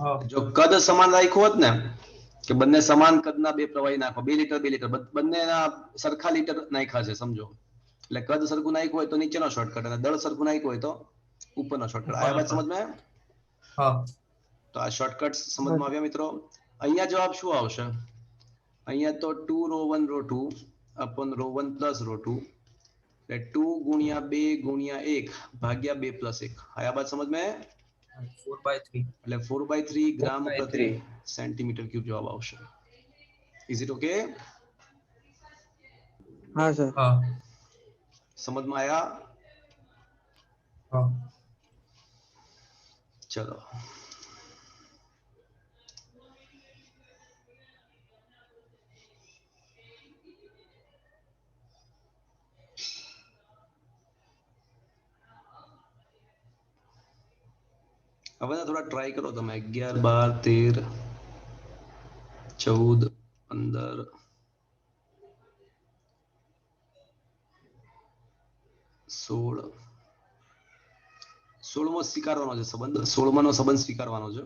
હા. જો કદ સમાન રાખ્યું હોત ને, કે બંને સમાન કદના બે પ્રવાહી નાખો, 2 લીટર 2 લીટર, બંનેના સરખા લીટર નાખ્યા છે સમજો, એટલે કદ સરખું નાખ્યું હોય તો નીચેનો શોર્ટકટ, અને દળ સરખું નાખ્યું હોય તો ઉપરનો શોર્ટકટ. આ વાત સમજમાં? હા. તો આ શોર્ટકટ સમજમાં આવ્યા મિત્રો? અહીંયા જવાબ શું આવશે? અહીંયા તો 2 ρ1 ρ2 upon ρ1 plus ρ2, એટલે 2 ગુણ્યા 2 ગુણ્યા 1 ભાગ્યા 2 plus 1. આ બાત સમજ में? 4/3. એટલે 4/3 ગ્રામ 4/3 પ્રતિ સેન્ટીમીટર ક્યુબ જવાબ આવશે. Is it okay? हाँ सर। હા. સમજમાં આયા? હા. ચલો હવે થોડા ટ્રાય કરો તમે. 11 12 13 14 15 16મો સ્વીકારવાનો છે સંબંધ. 16માનો સંબંધ સ્વીકારવાનો છે.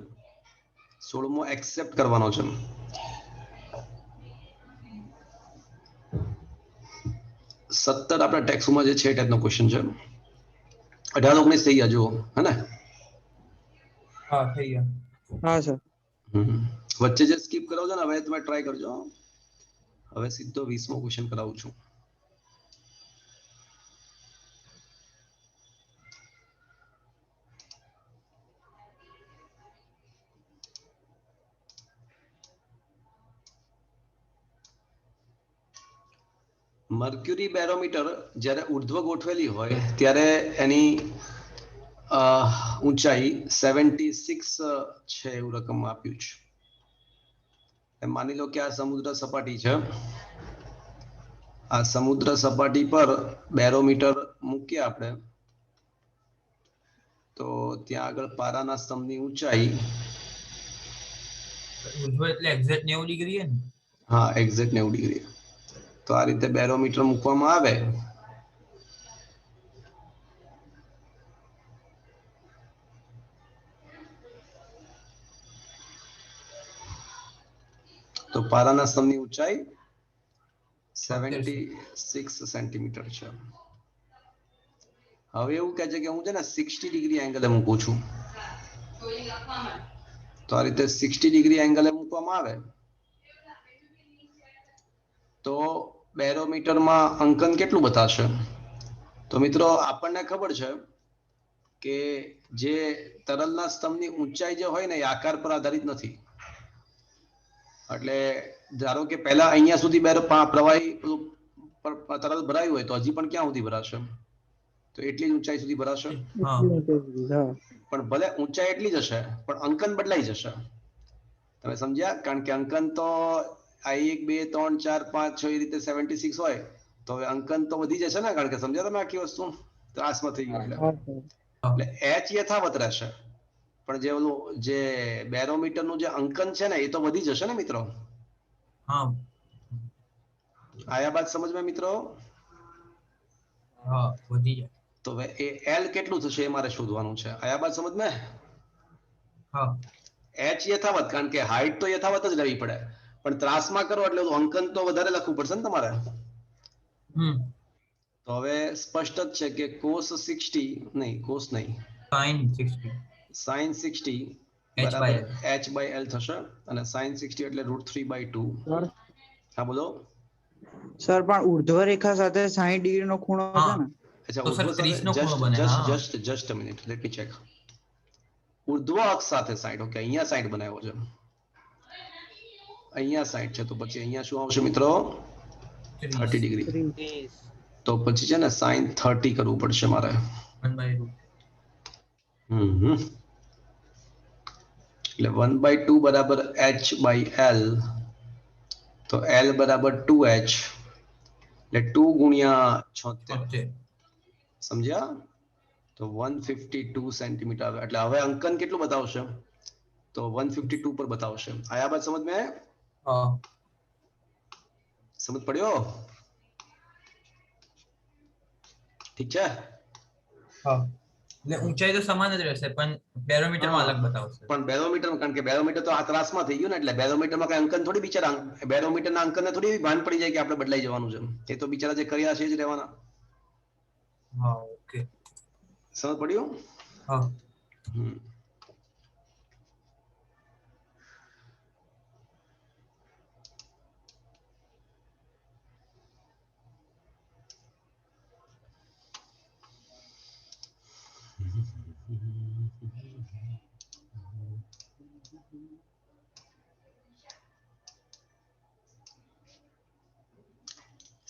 16મો એક્સેપ્ટ કરવાનો છે. 17 આપણા ટેક્સ્ટમાં જે છે એ ટાઈપનો ક્વેશ્ચન છે. 18 19 થઈ ગયા જુઓ, હે ને? હા થઈ ગયા. हाँ सर। વચ્ચે જે સ્કીપ કરાવો છો ને, હવે તમે ટ્રાય કરજો. હવે સીધો 20મો ક્વેશ્ચન કરાવું છું. મર્ક્યુરી બેરોમીટર જ્યારે ઉર્ધ્વ ગોઠવેલી હોય ત્યારે એની ઊંચાઈ 76 છે એવું રકમ આપ્યું છે. માની લો કે આ સમુદ્ર સપાટી છે. આ સમુદ્ર સપાટી પર બેરોમીટર મૂકીએ આપણે, તો ત્યાં આગળ પારાના સ્તંભની ઊંચાઈ, ઉર્ધ્વ એટલે એક્ઝેક્ટ 90 ડિગ્રી હે ને? હા એક્ઝેક્ટ 90 ડિગ્રી. તો આ રીતે બેરોમીટર મૂકવામાં આવે તો પારાના સ્તંભની ઊંચાઈ 76 સેન્ટીમીટર છે. હવે એવું કહે છે કે હું છે ને 60 ડિગ્રી એંગલે મૂકું છું. તો આ રીતે 60 ડિગ્રી એંગલે મૂકવામાં આવે તો બેરોમીટરમાં અંકન કેટલું બતાવશે? તો મિત્રો આપણને ખબર છે કે જે તરલના સ્તંભની ઊંચાઈ જે હોય ને એ આકાર પર આધારિત નથી. એટલે ધારો કે પહેલા અહીંયા સુધી પ્રવાહી તરલ ભરાયું હોય તો હજી પણ ક્યાં સુધી ભરાશે? તો એટલી જ ઊંચાઈ સુધી ભરાશે. હા. પણ ભલે ઊંચાઈ એટલી જ હશે પણ અંકન બદલાઈ જશે. તમે સમજ્યા? કારણ કે અંકન તો આ 1 2 3 4 5 6 એ રીતે 76 હોય તો હવે અંકન તો વધી જશે ને. કારણ કે સમજ્યા તમે આખી વસ્તુ? ત્રાસમાં થઈ ગયું એટલે h યથાવત રહેશે, પણ જે ઓલું જે બેરોમીટરનું જે અંકન છે ને એ તો વધી જશે ને મિત્રો. હા. આયા બાદ સમજમાં મિત્રો? હા વધી જાય. તો હવે એ l કેટલું થશે એ મારે શોધવાનું છે. આયા બાદ સમજમાં? હા. h યથાવત, કારણ કે હાઈટ તો યથાવત જ રહેવી પડે, પણ ત્રાસમાં કરો એટલે અંકન તો વધારે લખવું પડશે ને તમારે. તો હવે સ્પષ્ટ જ છે કે cos 60 નહીં, cos નહીં, sin 60 બરાબર h/l થશે, અને sin 60 એટલે √3/2. સર હા બોલો. સર પણ ઉર્ધ્વ રેખા સાથે 60 ડિગ્રી નો ખૂણો છે ને? અચ્છા, તો સર 30 નો ખૂણો બને. Just a minute, let me check. ઉર્ધ્વ અક્ષ સાથે 60. ઓકે, અહીંયા 60 બનાવ્યો છે, અહીંયા 60 છે, તો પછી અહીંયા શું આવશે મિત્રો? 30 ડિગ્રી. 30. તો પછી છે ને sin 30 કરવું પડશે મારે. એટલે 1/2 બરાબર h/l, તો l બરાબર 2h, એટલે 2 ગુણ્યા 76, સમજ્યા? તો 152 સેન્ટીમીટર આવે. એટલે હવે અંકન કેટલું બતાવશે? તો 152 પર બતાવશે. આયા બાત સમજ में? हाँ સમજ પડ્યો? ઠીક છે. हाँ એટલે ઊંચાઈ તો સમાન જ રહેશે પણ બેરોમીટર માં અલગ બતાવશે. પણ બેરોમીટર, કારણ કે બેરોમીટર તો આ ત્રાસમાં થઈ ગયું ને, એટલે બેરોમીટરમાં કઈ અંકન થોડી બિચારા, બેરોમીટરના અંકનને થોડી એવી ભાન પડી જાય કે આપણે બદલાઈ જવાનું છે. એ તો બિચારા જે કર્યા છે જ રહેવાના. हाँ ओके સમજ પડ્યું? हाँ હમ.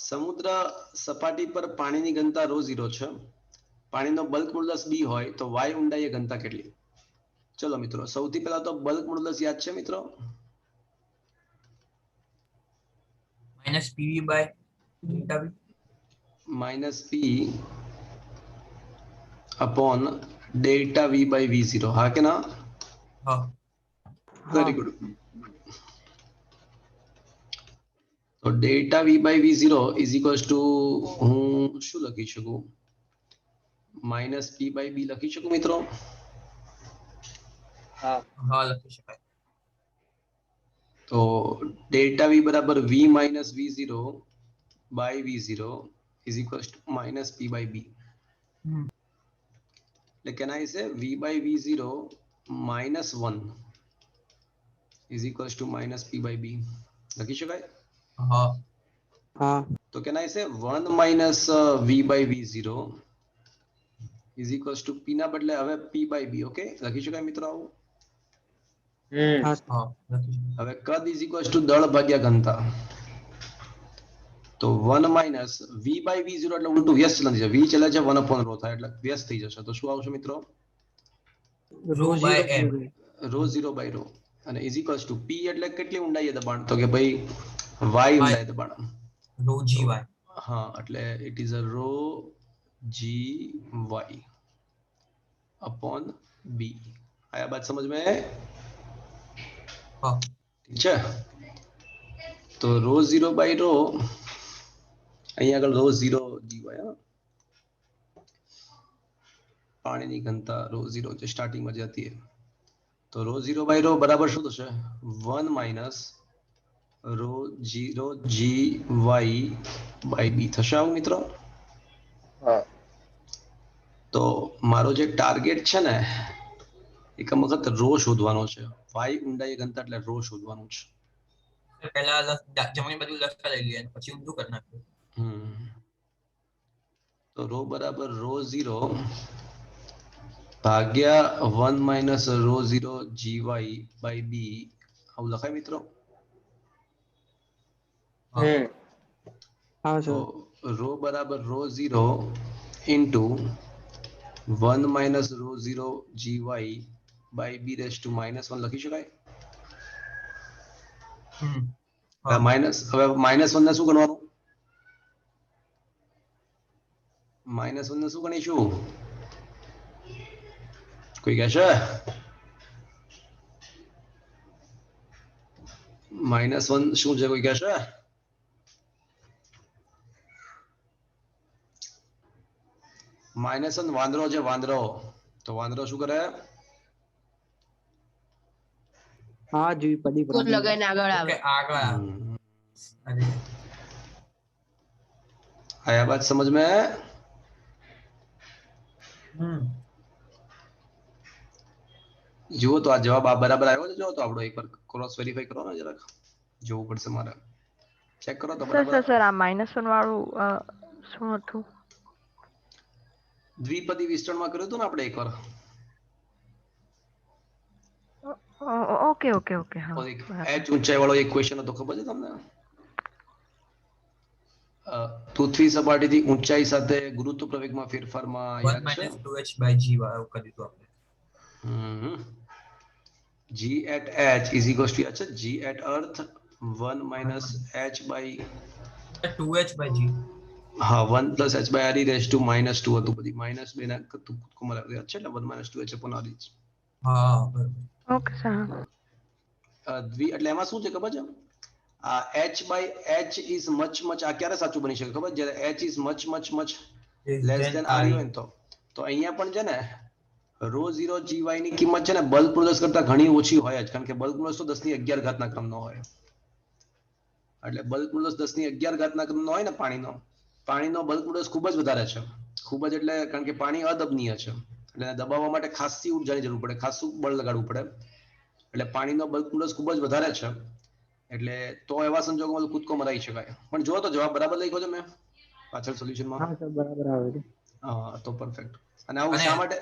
સમુદ્ર સપાટી પર પાણીની ઘનતા ρ0 છે. પાણીનો બલ્ક મોડ્યુલસ b હોય તો y ઊંડાઈએ ઘનતા કેટલી? ચલો મિત્રો, સૌથી પહેલા તો બલ્ક મોડ્યુલસ યાદ છે મિત્રો? Minus PV by delta we -p upon delta v by v0. हाँ के ना? हाँ વેરી ગુડ. તો delta v by v0 is equals two, હું શું લખી શકું? -p by b લખી શકું મિત્રો? હા हाँ लखी शकाय. તો ડેલ્ટા v બરાબર v minus v0 by v0 is equals to -p by b. એટલે can I say v by v0 -1 is equals to -p by b? લખી શકાય? हाँ હા તો can I say 1 minus v by v0 is equals to p ના બદલે હવે p by b. Okay, લખી શકાય મિત્રો આવું? હા हाँ लखी शकाय. હવે કદ ઇઝ ઇક્વલ્સ ટુ દળ ભાગ્યા ઘનતા. તો 1 માઇનસ v બાય v0 એટલે ઉલટું વ્યસ્ત ચલન છે. v ચલે છે 1 upon ρ થાય એટલે વ્યસ્ત થઈ જશે. તો શું આવશે મિત્રો? Rho by m. ρ0 બાય ρ. અને ઇઝ ઇક્વલ્સ ટુ p એટલે કેટલી ઊંડાઈએ દબાણ? તો કે ભાઈ y ઊંડાઈએ દબાણ. Rho g y. હા, એટલે it is a ρ g y upon b. આયા બાત સમજ में? हाँ ઠીક છે. તો ρ0 બાય ρ, અહીંયા આગળ ρ0 dy, હા, પાણીની ઘનતા ρ0 જે સ્ટાર્ટિંગમાં જે હતી એ. તો ρ0 બાય ρ બરાબર શું થશે? 1 માઇનસ ρ0 gy બાય b થશે આવું મિત્રો? હા તો મારો જે ટાર્ગેટ છે ને, એક વખત ρ શોધવાનો છે. y ઊંડાઈ ઘનતા એટલે ρ શોધવાનું છે. पहला जमनी बाजू लखता લઈ લે પછી ઊંધું કરી નાખો. તો ρ બરાબર ρ0 ભાગ્યા 1 માઇનસ ρ0 gy બાય b આવું લખાય મિત્રો? હા તો સર ρ બરાબર ρ0 into 1 minus ρ0 gy by b raise to -1 લખી શકાય? હવે -1 ને શું ગણવાનું? -1 ને શું ગણીશું? કોઈ કહેશે? -1 શું છે? કોઈ કહેશે? -1 વાંદરો છે, વાંદરો. તો વાંદરો શું કરે? હા જી પડી કુલ લગાઈને આગળ આવે. કે આગળ આવે. અરે આયા બાત સમજ में? જુઓ તો આ જવાબ આ બરાબર આવ્યો છે? જો તો આપણો એકવાર ક્રોસ વેરીફાઈ કરો ને જરાક. જોવું પડશે મારે. ચેક કરો તો સર બરાબર. સર સર આ -1 વાળું શું હતું? દ્વિપદી વિસ્તરણમાં કર્યું હતું ને આપણે એકવાર. ઓકે ઓકે ઓકે હા એક બરાબર. h ઊંચાઈ વાળો એક ક્વેશ્ચન હતો, ખબર છે તમને? પૃથ્વી સપાટીથી ઊંચાઈ સાથે ગુરુત્વ પ્રવેગમાં ફેરફારમાં 1 યાદ છે? minus 2h by g એવું કરી દીધું આપણે. g at h is equals to अच्छा g at earth 1 minus h by 2h/g. हाँ 1 plus h by r e raised to minus 2 હતું બધી minus 2 ના કુમર આવે अच्छा એટલે 1 minus 2 h upon r is હા બરાબર. Okay sir. દ્વિ એટલે એમાં શું છે ખબર છે આ h by h is much much આ ક્યારે સાચું બની શકે ખબર જ્યારે h is much much much less than r હોય ને તો અહીંયા પણ છે ને રો 0 gy ની કિંમત છે ને બલ્ક મોડ્યુલસ કરતા ઘણી ઓછી હોય જ કારણ કે બલ્ક મોડ્યુલસ તો 10 ની 11 ઘાતના ક્રમનો હોય એટલે બલ્ક મોડ્યુલસ 10 ની 11 ઘાતના ક્રમનો હોય ને પાણીનો બલ્ક મોડ્યુલસ ખૂબ જ વધારે છે ખૂબ જ એટલે કારણ કે પાણી અદબનીય છે એટલે એને દબાવવા માટે ખાસી ઊર્જાની જરૂર પડે ખાસું બળ લગાડવું પડે એટલે પાણીનો બલ્ક મોડ્યુલસ ખૂબ જ વધારે છે એટલે તો એવા સંજોગોમાં કૂદકો મરાઈ શકાય પણ જો તો જવાબ બરાબર લખ્યો છે મેં પાછળ સોલ્યુશનમાં હા સર બરાબર આવે છે. હા તો પરફેક્ટ અને આવું અને- શા માટે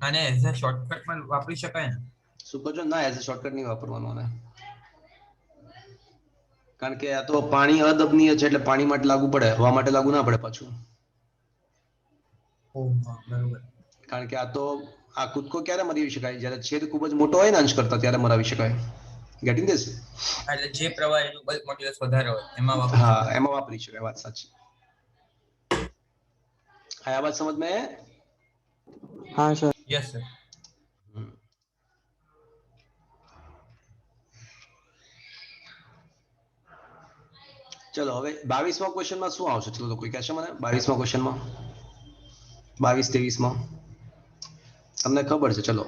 અને એઝ અ શોર્ટકટ પણ વાપરી શકાય ને. શું કહો છો ના એઝ અ શોર્ટકટ નહીં વાપરવાનું આને કારણ કે આ તો પાણી અદબનીય છે એટલે પાણી માટે લાગુ પડે હવા માટે લાગુ ના પડે પાછું હા બરાબર. કારણ કે આ તો આ કૂદકો ક્યારે મરાવી શકાય જ્યારે છેદ ખૂબ જ મોટો હોય ને અંશ કરતા ત્યારે મરાવી શકાય ગેટિંગ ધીસ એટલે જે પ્રવાહ એનું બલ્ક મોડ્યુલસ વધારે હોય એમાં વાપરી હા શકાય. એમાં વાપરી શકાય વાત સાચી આ વાત સમજ में હા સર. Yes sir. ચલો હવે 22માં ક્વેશ્ચનમાં શું આવશે ચલો તો કોઈ કહેશે મને 22માં ક્વેશ્ચનમાં 22-23માં તમને ખબર છે ચલો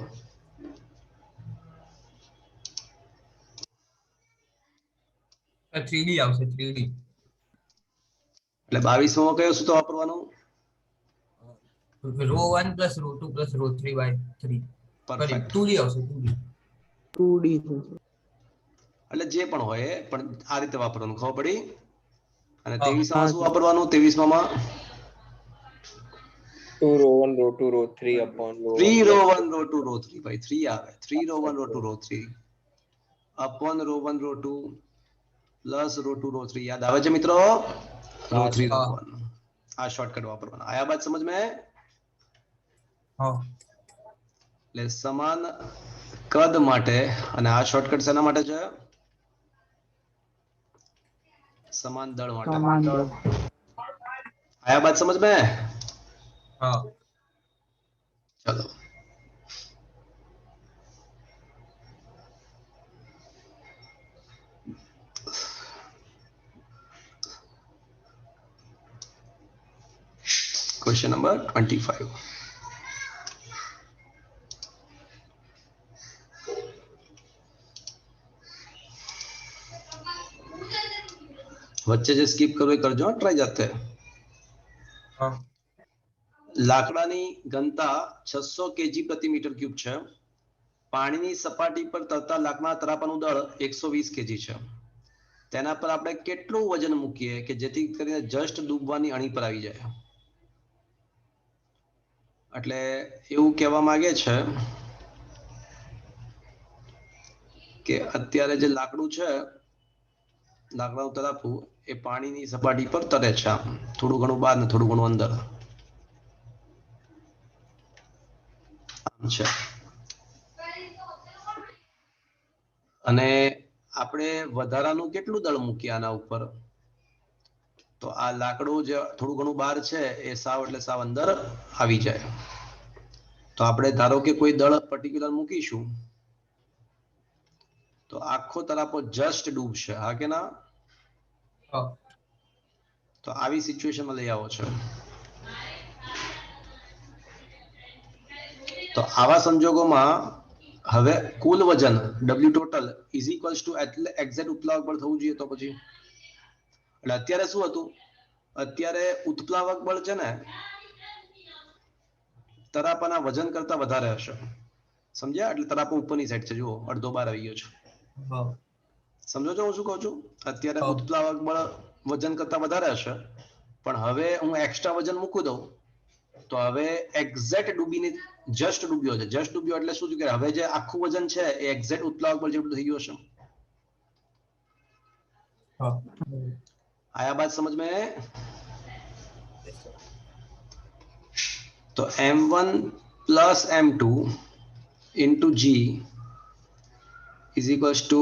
3D આવશે 3D. એટલે 22માં કયો સૂત્ર વાપરવાનું ρ1 + ρ2 + ρ3/3. પરફેક્ટ 2D આવશે 2D. 2D છે સર. એટલે જે પણ હોય એ, પણ આ રીતે વાપરવાનું ખબર પડી અને હા. 23માં શું વાપરવાનું 23માં 2 row 1 row 2 row 3 upon row 3 1 rho plus 1 rho 2 rho 3 ભાઈ 3 આવે 3 rho 1 rho 2 rho 3 upon rho 1 rho 2 plus rho 2 rho 3 યાદ આવે છે મિત્રો રો 3 રો 1 આ શોર્ટકટ વાપરવાનો આયા બાદ સમજ में હા એટલે સમાન કદ માટે અને આ શોર્ટકટ શેના માટે છે સમાન દળ માટે સમાન દળ. આયા બાત સમજ में હા चलो क्वेश्चन नंबर 25 વચ્ચે જે સ્કીપ કરો એ કરજો ટ્રાય જાતે હા લાકડાની ઘનતા 600 કેજી પ્રતિ મીટર ક્યુબ છે પાણીની સપાટી પર તરતા લાકડાના તરાપાનું દળ 120 કેજી છે તેના પર આપણે કેટલું વજન મૂકીએ કે જેથી કરીને જસ્ટ ડૂબવાની અણી પર આવી જાય એટલે એવું કહેવા માંગે છે કે અત્યારે જે લાકડું છે લાકડાનું તરાપું એ પાણીની સપાટી પર તરે છે આમ થોડું ઘણું બહાર ને થોડું ઘણું અંદર આમ છે અને આપણે વધારાનું કેટલું દળ મૂકીએ આના ઉપર તો આ લાકડું જે થોડું ઘણું બહાર છે એ સાવ એટલે સાવ અંદર આવી જાય તો આપણે ધારો કે કોઈ દળ પર્ટિક્યુલર મૂકીશું તો આખો તરાપો જસ્ટ ડૂબશે હા કે ના હા તો આવી સિચ્યુએશનમાં લઈ આવો છો તો આવા સંજોગોમાં હવે કુલ વજન W total is equals two એટલે એક્ઝેક્ટ ઉત્પ્લાવક બળ થવું જોઈએ તો પછી એટલે અત્યારે શું હતું અત્યારે ઉત્પ્લાવક બળ છે ને તરાપાના વજન કરતા વધારે હશે સમજ્યા એટલે તરાપો ઉપરની સાઈડ છે જુઓ અડધો બાર આવી ગયો છે હા સમજો છો હું શું કહું છું અત્યારે હા. ઉત્પ્લાવક બળ વજન કરતા વધારે હશે પણ હવે હું એક્સ્ટ્રા વજન મૂકી દઉં તો હવે એક્ઝેક્ટ ડૂબીને જસ્ટ ડૂબ્યો છે જસ્ટ ડૂબ્યો એટલે શું થયું કે હવે જે આખું વજન છે એ એક્ઝેક્ટ ઉત્પ્લાવક બળ જેટલું થઈ ગયું હશે હા આયા બાત સમજ में तो m1 plus m2 into g is equals to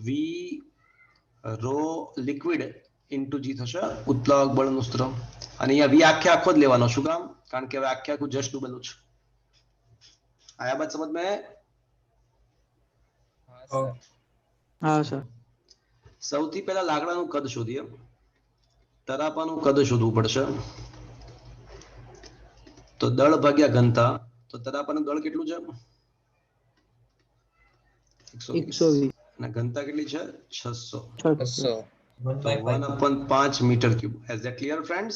V rho liquid into g થશે ઉત્પ્લાવક બળનું સૂત્ર. અને અહીંયા વી આખો જ લેવાનો. શું કામ? કારણ કે હવે આખું જસ્ટ ડૂબેલું છે. આયા બાત સમજ મેં? હા સર. સૌથી પહેલા લાકડાનું કદ શોધીએ. તરાપાનું કદ શોધવું પડશે. તો દળ ભાગ્યા ઘનતા. તો તરાપાનું દળ કેટલું છે? 120. અને ઘનતા કેટલી છે? 600. 600. 1/5 metre cube. Is that clear friends?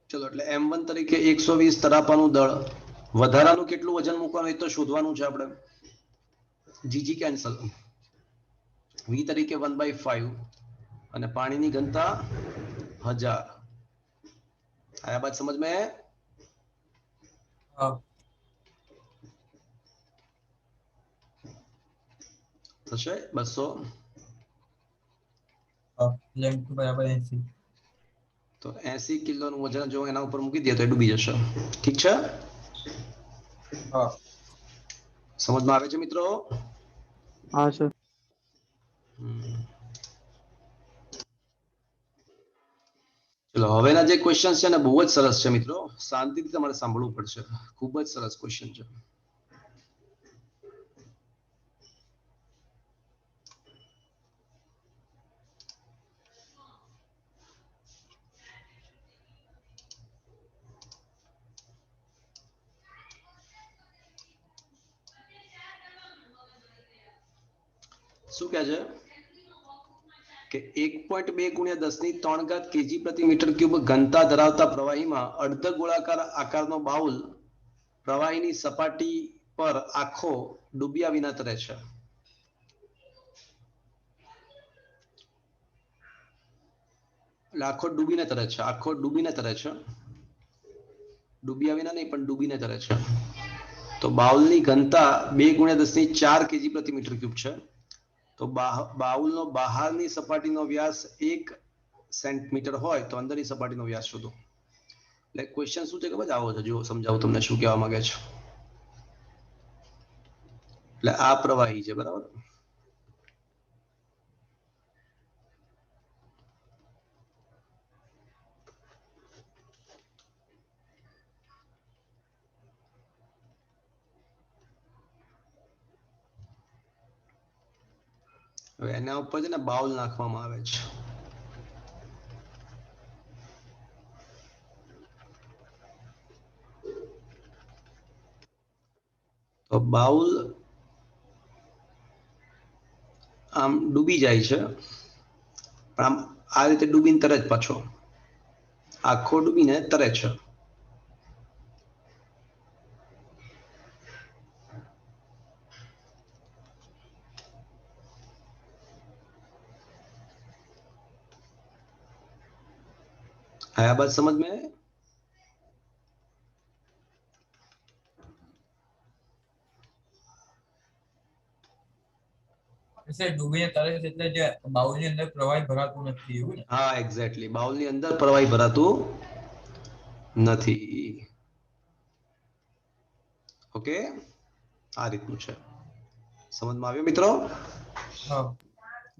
ચલો એટલે m1 તરીકે 120 તરાપાનું દળ. વધારાનું કેટલું વજન મૂકવાનું એ તો શોધવાનું છે આપણે. જીજી કેન્સલ. v તરીકે 1/5 અને પાણીની ઘનતા 1000. આયા બાત સમજ में? हाँ થશે 200. लेंथ बराबर 80. તો 80 કિલોનું વજન જો એના ઉપર મૂકી દે તો એ ડૂબી જશે. ઠીક છે? हाँ સમજમાં આવે છે મિત્રો? હા સર. ચલો હવેના જે ક્વેશ્ચન છે ને બહુ જ સરસ છે મિત્રો. શાંતિથી તમારે સાંભળવું પડશે. ખૂબ જ સરસ ક્વેશ્ચન છે. શું કહે છે કે 1.2 ગુણ્યા 10⁻³ કેજી પ્રતિ મીટર ક્યુબ ઘનતા ધરાવતા પ્રવાહીમાં અર્ધ ગોળાકાર આકારનો બાઉલ પ્રવાહીની સપાટી પર આખો ડૂબ્યા વિના તરે છે. એટલે આખો ડૂબીને તરે છે. આખો ડૂબીને તરે છે. ડૂબ્યા વિના નહીં પણ ડૂબીને તરે છે. તો બાઉલની ઘનતા 2 ગુણ્યા 10⁻⁴ કેજી પ્રતિ મીટર ક્યુબ છે. તો બાઉલનો બહારની સપાટીનો વ્યાસ 1 સેન્ટીમીટર હોય તો અંદરની સપાટીનો વ્યાસ શોધો. એટલે ક્વેશ્ચન શું છે ખબર આવો છે. જો સમજાવું તમને શું કહેવા માંગે છે. એટલે આ પ્રવાહી છે બરાબર. હવે એના ઉપર છે ને બાઉલ નાખવામાં આવે છે. તો બાઉલ આમ ડૂબી જાય છે પણ આમ આ રીતે ડૂબીને તરે જ પાછો. આખો ડૂબીને તરે છે. आया बात समझ में? ऐसे डूबीને તરે છે એટલે જે બાઉલની અંદર પ્રવાહી ભરાતું નથી એવું ને? હા એક્ઝેક્ટલી. બાઉલની અંદર પ્રવાહી ભરાતું નથી. ઓકે આ રીતનું છે. સમજમાં આવ્યું મિત્રો? हाँ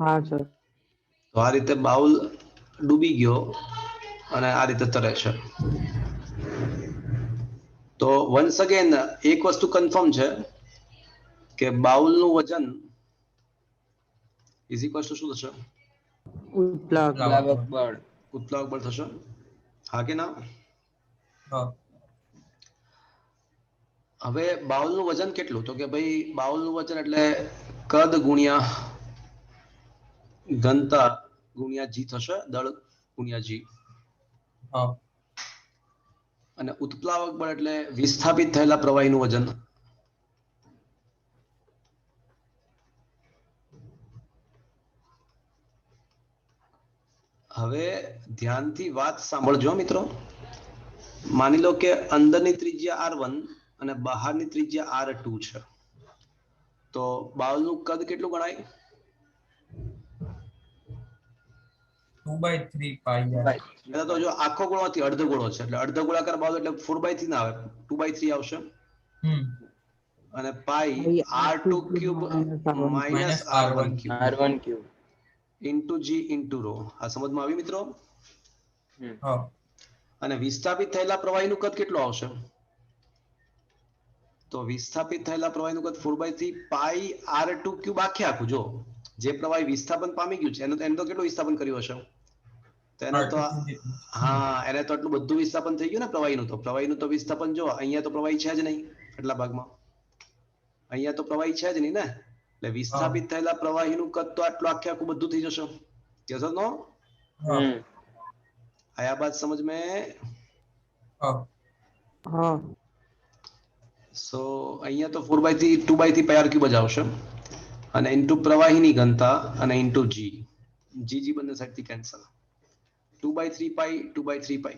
હા સર. તો આ રીતે બાઉલ ડૂબી ગયો અને આ રીતે તરે છે. તો વન્સ અગેન એક વસ્તુ કન્ફર્મ છે કે બાઉલનું વજન ઇઝ ઇક્વલ ટુ શું થશે? ઉત્પ્લાવક બળ. ઉત્પ્લાવક બળ થશે. હા કે ના? हाँ હવે બાઉલનું વજન કેટલું? તો કે ભાઈ બાઉલનું વજન એટલે કદ ગુણ્યા ઘનતા ગુણ્યા જી થશે. દળ ગુણ્યા જી. हाँ અને ઉત્પ્લાવક બળ એટલે વિસ્થાપિત થયેલા પ્રવાહીનું વજન. હવે ધ્યાનથી વાત સાંભળજો મિત્રો. માની લો કે અંદરની ત્રિજ્યા r1 અને બહારની ત્રિજ્યા r2 છે. તો બાઉલનું કદ કેટલું ગણાય? 2/3 પાઈ જાય. એટલે તો જો આખો ગોળો નથી અડધો ગોળો છે એટલે અડધો ગોળાકાર બાઉલ એટલે 4/3 ના આવે 2/3 આવશે. અને pi r2 cube minus r1 cube R1 cube. Into g into rho. આ સમજમાં આવ્યું મિત્રો? હા અને વિસ્થાપિત થયેલા પ્રવાહીનું કદ કેટલું આવશે? તો વિસ્થાપિત થયેલા પ્રવાહીનું કદ 4/3 પાઈ r2 ક્યુબ આખે આખું. જો જે પ્રવાહી વિસ્થાપન પામી ગયું છે એનું તો કેટલું વિસ્થાપન કર્યું હશે? તો એને તો હા, એને તો આટલું બધું વિસ્થાપન થઈ ગયું ને પ્રવાહીનું. તો પ્રવાહીનું તો વિસ્થાપન જો અહીંયા તો પ્રવાહી છે જ નહીં એટલા ભાગમાં, અહીંયા તો પ્રવાહી છે જ નહીં ને, એટલે વિસ્થાપિત થયેલા પ્રવાહીનું કદ તો આટલું આખે આખું બધું થઈ જશે. યસ ઓર નો? આયા બાત સમજ में? હા સો અહીંયા તો 4/3 2/3 પાઈ r ક્યુબ જ આવશે અને ઇન્ટુ પ્રવાહીની ઘનતા અને ઇન્ટુ જી. જી બંને સાઈડથી કેન્સલ. 2/3 પાઈ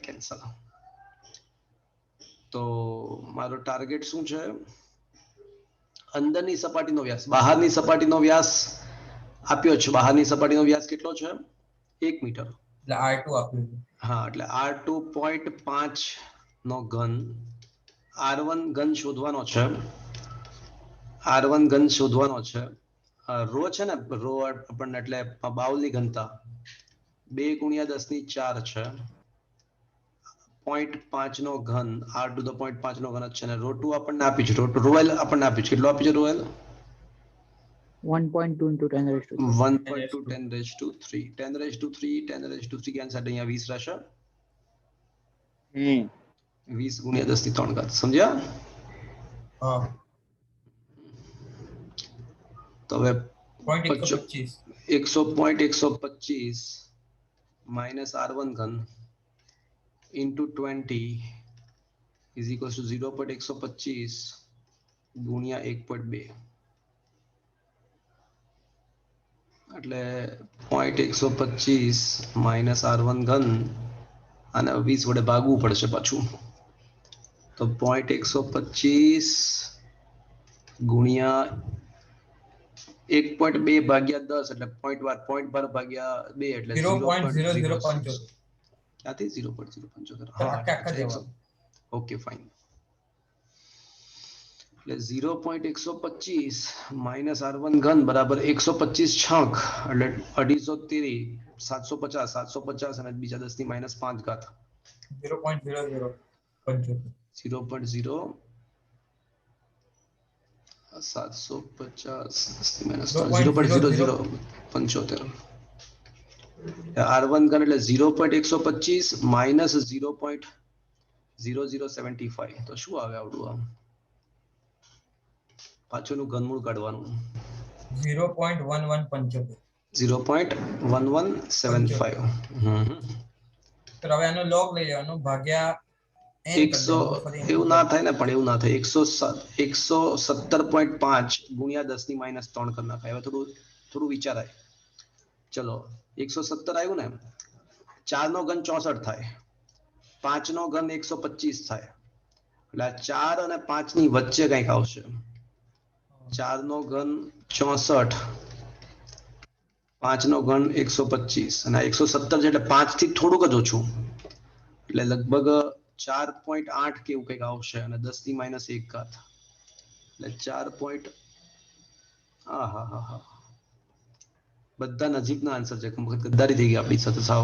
કેન્સલ. તો મારો ટાર્ગેટ શું છે? અંદરની સપાટીનો વ્યાસ. બહારની સપાટીનો વ્યાસ આપ્યો છે. બહારની સપાટીનો વ્યાસ કેટલો છે? 1 મીટર. એટલે R2 આપ્યું છે. હા, એટલે r2 0.5 નો ઘન. r1 ઘન શોધવાનો છે. r1 ઘન શોધવાનો છે. રો છે ને, રો આપણને એટલે બાઉલની ઘનતા 2 × 10⁴ છે. 0.5 નો ઘન r to the 0.5 નો ઘન જ છે ને રો2 આપણને આપી છે. રોએલ આપણને આપી છે. કેટલું આપી છે રોએલ? 1.2 into 10 raised to 1.2 10⁻³ 10⁻³ કેન્સલ. અહીંયા 20 રહેશે. 20 × 10⁻³ સમજ્યા? હા તો હવે 0.125 100.125 માઇનસ r1 ઘન into 20 is equals to 0.125 ગુણ્યા 1.2 એટલે 0.125 માઇનસ r1 ઘન અને 20 વડે ભાગવું પડશે પાછું. તો 0.125 ગુણ્યા 1.2 ભાગ્યા 10 એટલે 0.12 ભાગ્યા 2 એટલે 0.0075 ક્યાંથી 0.075? આખા જવાબ. Okay fine. એટલે 0.125 માઇનસ r1 ઘન બરાબર 125 છંક એટલે 250 750 અને બીજા 10 ની -5 ઘાત 0.0075 0.0 750 0.0075 r1 ઘન એટલે 0.125 માઇનસ 0.0075 તો શું આવે આવડું? આમ પાછળનું ઘનમૂળ કાઢવાનું 0.1175 0.1175. તો હવે આનો log લઈ લેવાનો ભાગ્યા n 100 એવું ના થાય ને, પણ એવું ના થાય. 117.5 ગુણ્યા 10 ની -3 કરી નાખાય. હવે થોડું વિચારાય. ચલો 117 આવ્યું ને, 4 નો ઘન 64 થાય, 5 નો ઘન 125 થાય, એટલે 4 અને 5 ની વચ્ચે કંઈક આવશે. 4 નો ઘન 64, 5 નો ઘન 125 અને 117 છે એટલે 5 થી થોડુંક જ ઓછું એટલે લગભગ 4.8 કે એવું કંઈક આવશે અને 10 ની -1 ઘાત એટલે 4. હા બધા નજીકના આન્સર છે. ગદ્દારી થઈ ગઈ આપણી સાથે સાવ.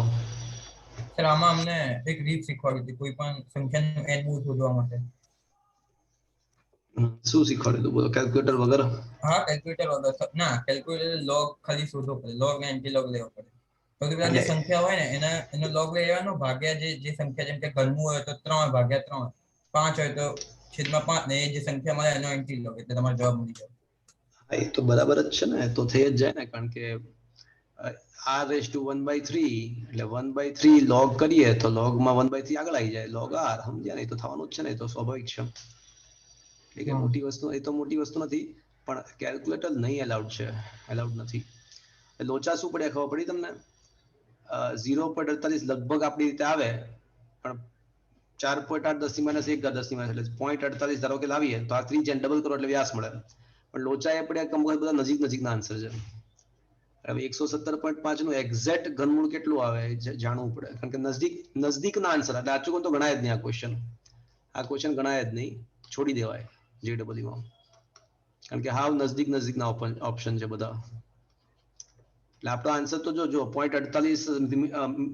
સર આમાં અમને એક રીત શીખવાડી હતી કોઈ પણ સંખ્યાનું n મૂળ શોધવા માટે. શું શીખવાડ્યું તું? બોલો. કેલ્ક્યુલેટર વગર? હા કેલ્ક્યુલેટર વગર ના, કેલ્ક્યુલેટર log ખાલી શોધવો પડે, log ને એન્ટી-log લેવો પડે. સૌથી પહેલા જે સંખ્યા હોય ને એનો log લઈ લેવાનો ભાગ્યા જે સંખ્યા જેમ કે ઘનમૂળ હોય તો 3 ભાગ્યા 3, 5 હોય તો છેદમાં 5 ને એ જે સંખ્યા મળે એનો એન્ટી-log એટલે તમારો જવાબ મળી જાય. હા, એ તો બરાબર જ છે ને, તો થઈ જ જાય ને, કારણ કે r⁻1/3 એટલે 1/3 log કરીએ તો log માં 1/3 આગળ આવી જાય, log r. સમજ્યા ને? એ તો થવાનું જ છે ને, એ તો સ્વાભાવિક છે. એટલે મોટી વસ્તુ નથી, પણ કેલ્ક્યુલેટર નહીં અલાઉડ છે, અલાઉડ નથી. લોચા શું પડ્યા ખબર પડી તમને? 0.48 લગભગ આપણી રીતે આવે, પણ 4.8 10 ની -1 ઘાત 10 ની -, એટલે 0.48 ધારો કે લાવીએ તો આ 3 જેમ ડબલ કરો એટલે વ્યાસ મળે. પણ લોચા એ પડ્યા કે બધા નજીકના આન્સર છે. હવે 117.5 નું એક્ઝેક્ટ ઘનમૂળ કેટલું આવે જાણવું પડે, કારણ કે નજદીકના આન્સર એટલે આચું તો ગણાય જ નહીં. આ ક્વેશ્ચન ગણાય જ નહીં, છોડી દેવાય JEE માં. કારણ કે હાવ નજદીકના ઓપ્શન છે બધા. એટલે આપણો આન્સર તો જો 0.48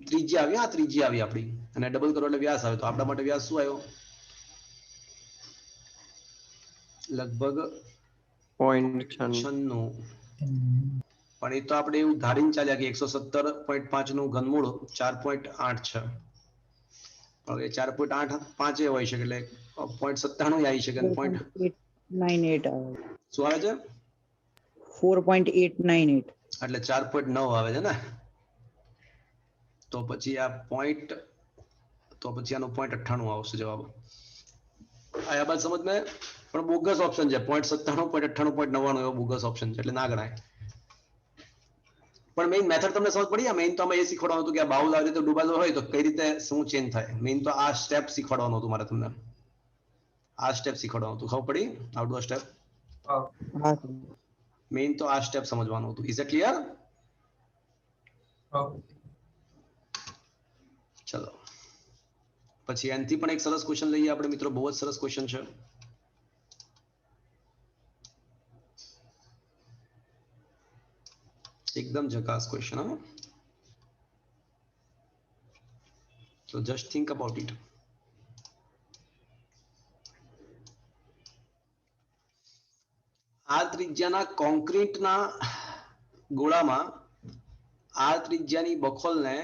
ત્રિજ્યા આવી. હા, ત્રિજ્યા આવી આપણી, અને ડબલ કરો એટલે વ્યાસ આવે. તો આપણા માટે વ્યાસ શું આવ્યો? લગભગ 0.96. પણ એ તો આપણે એવું ધારીને ચાલ્યા કે 117.5 નું ઘનમૂળ 4.8 છે. હવે 4.85 હોય શકે, એટલે 0.97 આવી શકે. 4.898 આવે. શું આવે છે? 4.898. એટલે 4.9 આવે છે ને. તો પછી આ આનો 0.98 આવશે જવાબ. આ બાદ સમજ મેં. પણ બોગસ ઓપ્શન છે. 0.97, 0.98, 0.99 એવો બોગસ ઓપ્શન છે, એટલે ના ગણાય. પણ મેઇન મેથડ તમને સમજ પડી? મેઇન તો અમે એ શીખવાડવાનું હતું કે આ બાઉલ આવી રીતે ડૂબાયેલો હોય તો કઈ રીતે શું ચેન્જ થાય. મેઇન તો આ સ્ટેપ શીખવાડવાનું હતું મારે તમને. આ સ્ટેપ શીખવાડવાનું હતું. ખબર પડી? Outdoor step. હા સર. મેઇન તો આ સ્ટેપ સમજવાનું હતું. Is it clear? ચલો પછી એનથી પણ એક સરસ ક્વેશ્ચન લઈએ આપણે મિત્રો. બહુ જ સરસ ક્વેશ્ચન છે. એકદમ ઝકાસ ક્વેશ્ચન. હા, so just think about it. આ ત્રિજ્યાના કોન્ક્રીટના ગોળામાં આ ત્રિજ્યાની બખોલને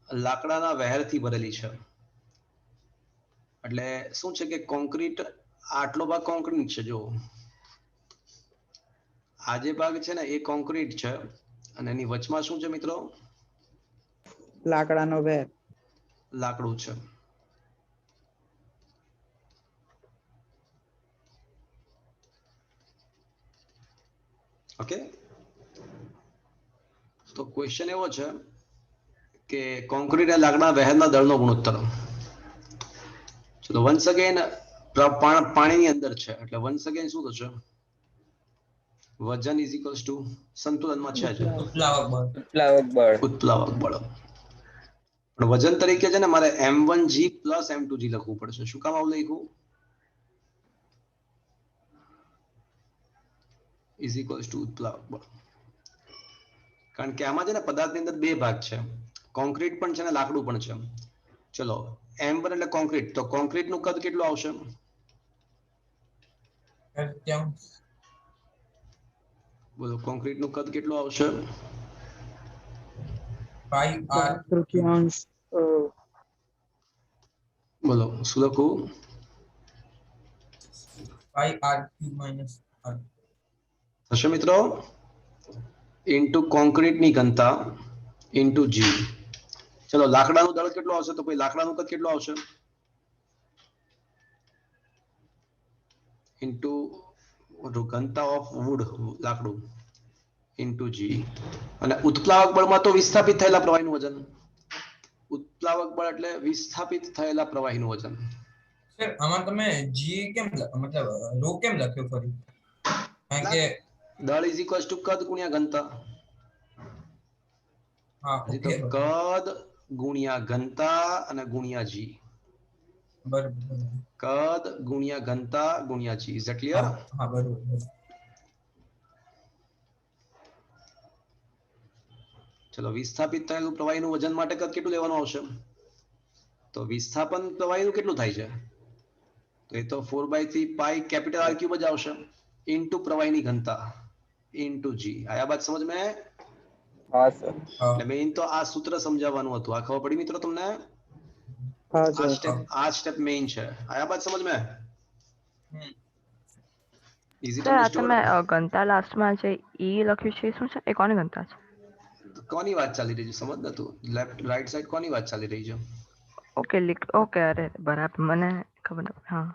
લાકડાના વહેરથી ભરેલી છે. એટલે શું છે કે કોન્ક્રીટ, આટલો ભાગ કોન્ક્રીટ છે. જો આ જે ભાગ છે ને એ કોન્ક્રીટ છે, અને એની વચમાં શું છે મિત્રો? લાકડાનો વેર. લાકડું છે. ઓકે, તો ક્વેશ્ચન એવો છે કે કોન્ક્રીટ અને લાકડાના વહેરના દળનો ગુણોત્તર. ચલો વન્સ અગેન પાણીની અંદર છે, એટલે વન્સ અગેન શું થશે? વજન ઇઝ ઇક્વલ્સ ટુ સંતુલનમાં છે જ ઉત્પ્લાવક બળ. ઉત્પ્લાવક બળ. ઉત્પ્લાવક બળ. પણ વજન તરીકે છે ને મારે m1g પ્લસ m2g લખવું પડશે. શું કામ આવું લખ્યું? ઇઝ ઇક્વલ્સ ટુ ઉત્પ્લાવક બળ. કારણ કે આમાં છે ને પદાર્થની અંદર બે ભાગ છે. કોન્ક્રીટ પણ છે ને લાકડું પણ છે. ચલો m1 એટલે કોન્ક્રીટ, તો કોન્ક્રીટ નું કદ કેટલું આવશે? બોલો, કોન્ક્રીટ નું કદ કેટલું આવશે? 5r તૃતીયાંશ. બોલો શું લખું? 5r³ - r. થશે મિત્રો? ઇન્ટુ કોન્ક્રીટની ઘનતા ઇન્ટુ જી. ચલો લાકડાનું દળ કેટલું આવશે? તો ભાઈ લાકડાનું કદ કેટલું આવશે? ઇન્ટુ ઘનતા ઓફ વુડ, લાકડું, ઇન્ટુ જી. અને ઉત્પ્લાવક બળમાં તો વિસ્થાપિત થયેલા પ્રવાહીનું વજન. ઉત્પ્લાવક બળ એટલે વિસ્થાપિત થયેલા પ્રવાહીનું વજન. સર આમાં તમે g કેમ મતલબ રો કેમ લખ્યો ફરી? કારણ કે દળ ઇઝ ઇક્વલ્સ ટુ કદ ગુણ્યા ઘનતા. હા હજી તો ઓકે કદ ગુણ્યા ઘનતા અને ગુણ્યા જી. બરાબર. કદ ગુણ્યા ઘનતા ગુણ્યા જી. Is that clear? હા બરાબર. ચલો વિસ્થાપિત થયેલું પ્રવાહીનું વજન માટે કદ કેટલું લેવાનું આવશે? તો વિસ્થાપન પ્રવાહીનું કેટલું થાય છે? તો એ તો 4/3 પાઈ કેપિટલ R ક્યુબ જ આવશે, ઇન્ટુ પ્રવાહીની ઘનતા ઇન્ટુ જી. આયા બાદ સમજ મેં? હા સર. એટલે મેઇન તો આ સૂત્ર સમજાવવાનું હતું. આ ખબર પડી મિત્રો તમને? હા આ સર. સ્ટેપ મેઇન છે. આયા બાદ સમજ મેં? ઇઝી સર ટુ આ તમે અન્ડરસ્ટુડ? ઘનતા લાસ્ટમાં જે ઈ લખ્યું છે એ શું છે? એ કોની ઘનતા છે? કોની વાત ચાલી રહી છે સમજ ન તું? લેફ્ટ રાઈટ સાઈડ કોની વાત ચાલી રહી છે? ઓકે ઓકે, અરે બરાબર, મને ખબર નથી. હા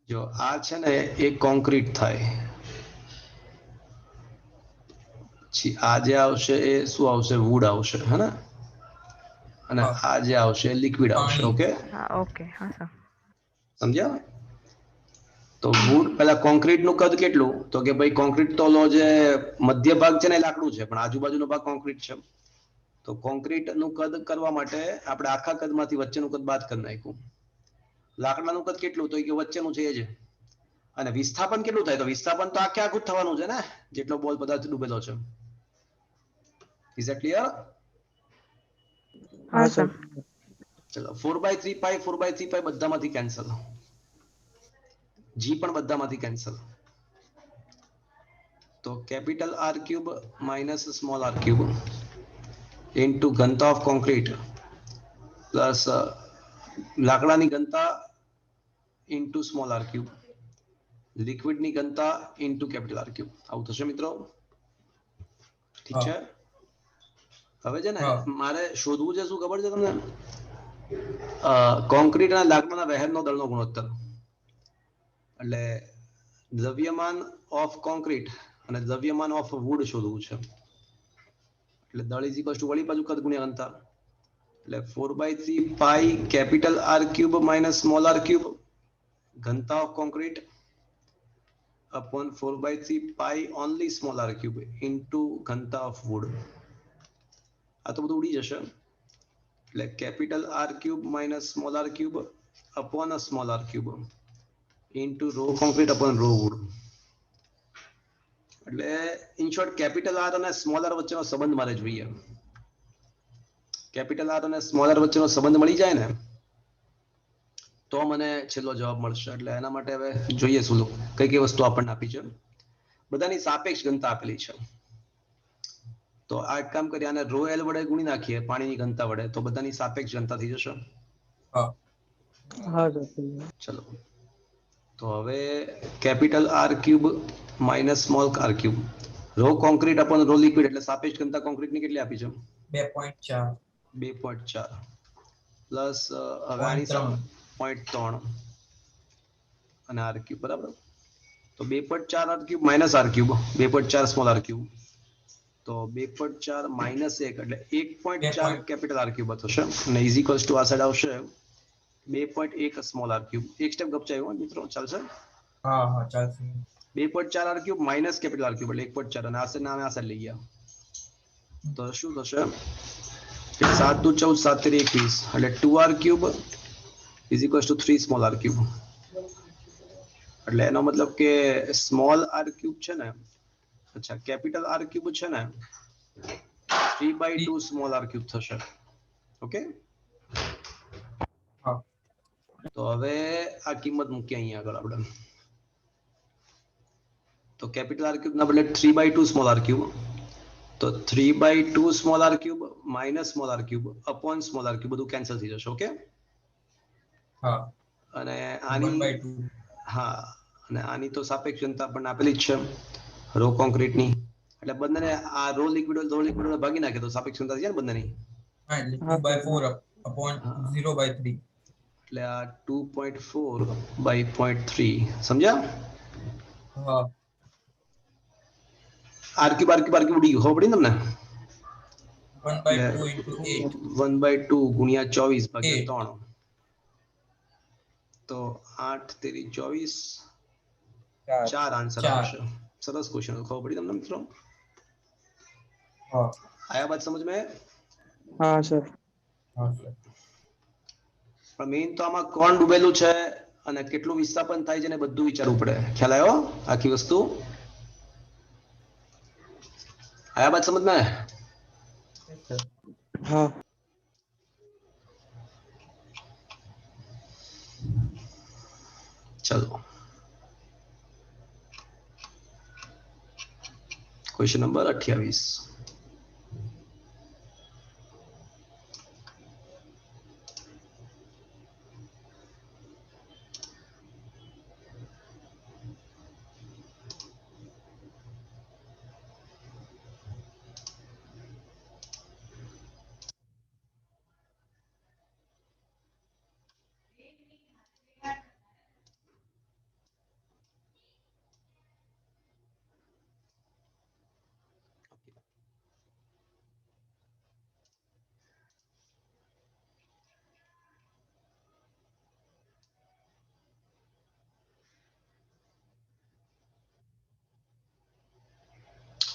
જો આ છે ને એ કોન્ક્રીટ થાય, પછી આ જે આવશે એ શું આવશે? વુડ આવશે, હે ને? અને આ જે આવશે લિક્વિડ આવશે. ઓકે, હા ઓકે. હા સર. સમજ્યા? તો વુડ પેલા કોન્ક્રીટ નું કદ કેટલું? તો કે ભાઈ કોન્ક્રીટ તો જે મધ્ય ભાગ છે ને એ લાકડું છે, પણ આજુબાજુનો ભાગ કોન્ક્રીટ છે. તો કોન્ક્રીટ નું કદ કરવા માટે આપણે આખા કદમાંથી વચ્ચેનું કદ બાદ કરી નાખ્યું. લાકડાનું કદ કેટલું? તો કે વચ્ચેનું છે એ જ. અને વિસ્થાપન કેટલું થાય? તો વિસ્થાપન તો આખે આખું જ થવાનું છે ને, જેટલો બોલ પદાર્થ ડૂબેલો છે. Is that clear? હા સર. ચલો 4/3 પાઈ 4/3 પાઈ બધામાંથી કેન્સલ, જી પણ બધામાંથી કેન્સલ. તો capital R cube minus small R cube into ઘનતા ઓફ કોન્ક્રીટ પ્લસ લાકડાની ઘનતા ઇન્ટુ સ્મોલ આર ક્યુબ, લિક્વિડની ઘનતા ઇન્ટુ કેપિટલ આર ક્યુબ. આવું થશે મિત્રો. ઠીક છે. હવે છે ને મારે શોધવું છે શું ખબર છે તમને? કોન્ક્રીટ અને લાકડાના વહેરનો દળનો ગુણોત્તર. એટલે દ્રવ્યમાન ઓફ કોન્ક્રીટ અને દ્રવ્યમાન ઓફ વુડ શોધવું છે. એટલે દળ ઇઝ ઇક્વલ ટુ વળી બાજુ કદ ગુણ્યા ઘનતા. એટલે 4/3 pi capital R cube minus small R cube ઘનતા of concrete upon 4/3 pi only small r cube into ઘનતા of wood. આ તો બધું ઉડી જશે. એટલે capital R cube minus small R cube upon a small r cube into rho concrete upon rho wood. એટલે in short capital R અને small R વચ્ચેનો સંબંધ મારે જોઈએ. કેપિટલ આર અને સ્મોલ આર વચ્ચેનો સંબંધ મળી જાય ને તો મને છેલ્લો જવાબ મળશે. એટલે એના માટે હવે જોઈએ શું કઈ કઈ વસ્તુ આપણને આપી છે. બધાની સાપેક્ષ ઘનતા આપેલી છે. તો આ એક કામ કરીએ, આને રો એલ વડે ગુણી નાખીએ પાણીની ઘનતા વડે, તો બધાની સાપેક્ષ ઘનતા થઈ જશે. હા સર. ચલો તો હવે capital R cube minus small R cube rho concrete upon rho liquid, એટલે સાપેક્ષ ઘનતા કોન્ક્રીટની કેટલી આપી છે? 2.4 2.4 પ્લસ હવે આની 0.3 અને આર ક્યુબ બરાબર. તો 2.4 R cube minus R cube 2.4 small R cube, તો 2.4 માઇનસ 1 એટલે 1.4 કેપિટલ આર ક્યુબ થશે અને ઇઝ ઇક્વલ્સ ટુ આ સાઈડ આવશે 2.1 સ્મોલ આર ક્યુબ. એક સ્ટેપ ગપચાયું મિત્રો, ચાલશે? હા હા ચાલશે. 2.4 R cube minus capital R cube એટલે 1.4 અને આ સાઈડ નામે આ સાઈડ લઈ ગયા તો શું થશે? 7 દુ 14 7 તેરી 21 એટલે 2 R cube is equals to 3 small R cube. એટલે એનો મતલબ કે સ્મોલ આર ક્યુબ છે ને, અચ્છા કેપિટલ આર ક્યુબ છે ને 3/2 સ્મોલ આર ક્યુબ થશે. ઓકે, તો હવે આ કિંમત મૂકીએ અહીંયા આગળ આપણે. તો કેપિટલ આર ક્યુબ ના બદલે 3/2 સ્મોલ આર ક્યુબ, તો 3/2 small R cube minus small R cube upon small R cube બધું કેન્સલ થઈ જશે. ઓકે, અને આની હા અને આની તો સાપેક્ષ ઘનતા આપણને આપેલી જ છે રો કોન્ક્રીટની. એટલે બંનેને આ રો લિક્વિડ ભાગી નાખે તો સાપેક્ષ ઘનતા થઈ જાય ને બંનેની. હા એટલે 2/4 upon 0/3. એટલે આ 2.4/0.3 સમજ્યા? હા આર ક્યુબ ઉડી ગયું, ખબર પડી ને તમને? 1/2 into 8 1/2 ગુણ્યા 24/3 તો 8 તેરી 24 4 આન્સર આવશે. સરસ ક્વેશ્ચન, ખબર પડી તમને મિત્રો? આયા બાત સમજ में? હા સર. પણ મેઇન તો આમાં કોણ ડૂબેલું છે અને કેટલું વિસ્થાપન થાય છે ને બધું વિચારવું પડે. ખ્યાલ આવ્યો આખી વસ્તુ? આયા બાત સમજ में? હા. ચલો क्वेश्चन नंबर 28.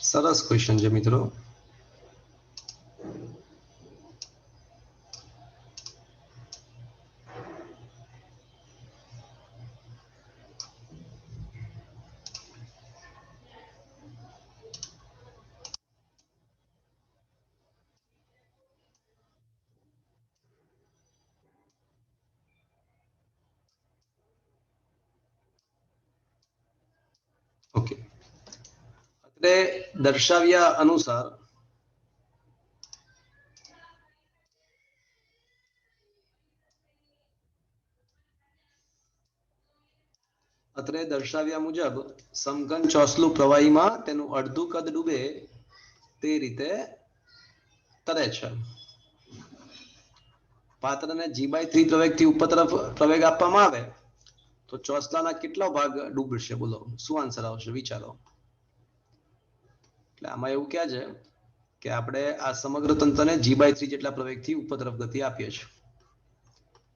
સરસ ક્વેશ્ચન છે મિત્રો. ઓકે, એટલે દર્શાવ્યા અનુસાર અત્રે દર્શાવ્યા મુજબ સમઘન ચોસલું પ્રવાહીમાં તેનું અડધું કદ ડૂબે તે રીતે તરે છે. પાત્રને G/3 પ્રવેગથી ઉપર તરફ પ્રવેગ આપવામાં આવે તો ચોસલાના કેટલો ભાગ ડૂબશે? બોલો શું આન્સર આવશે? વિચારો. એટલે આમાં એવું ક્યાં છે કે આપણે આ સમગ્ર તંત્રને G/3 જેટલા પ્રવેગથી ઉપર તરફ ગતિ આપીએ છીએ.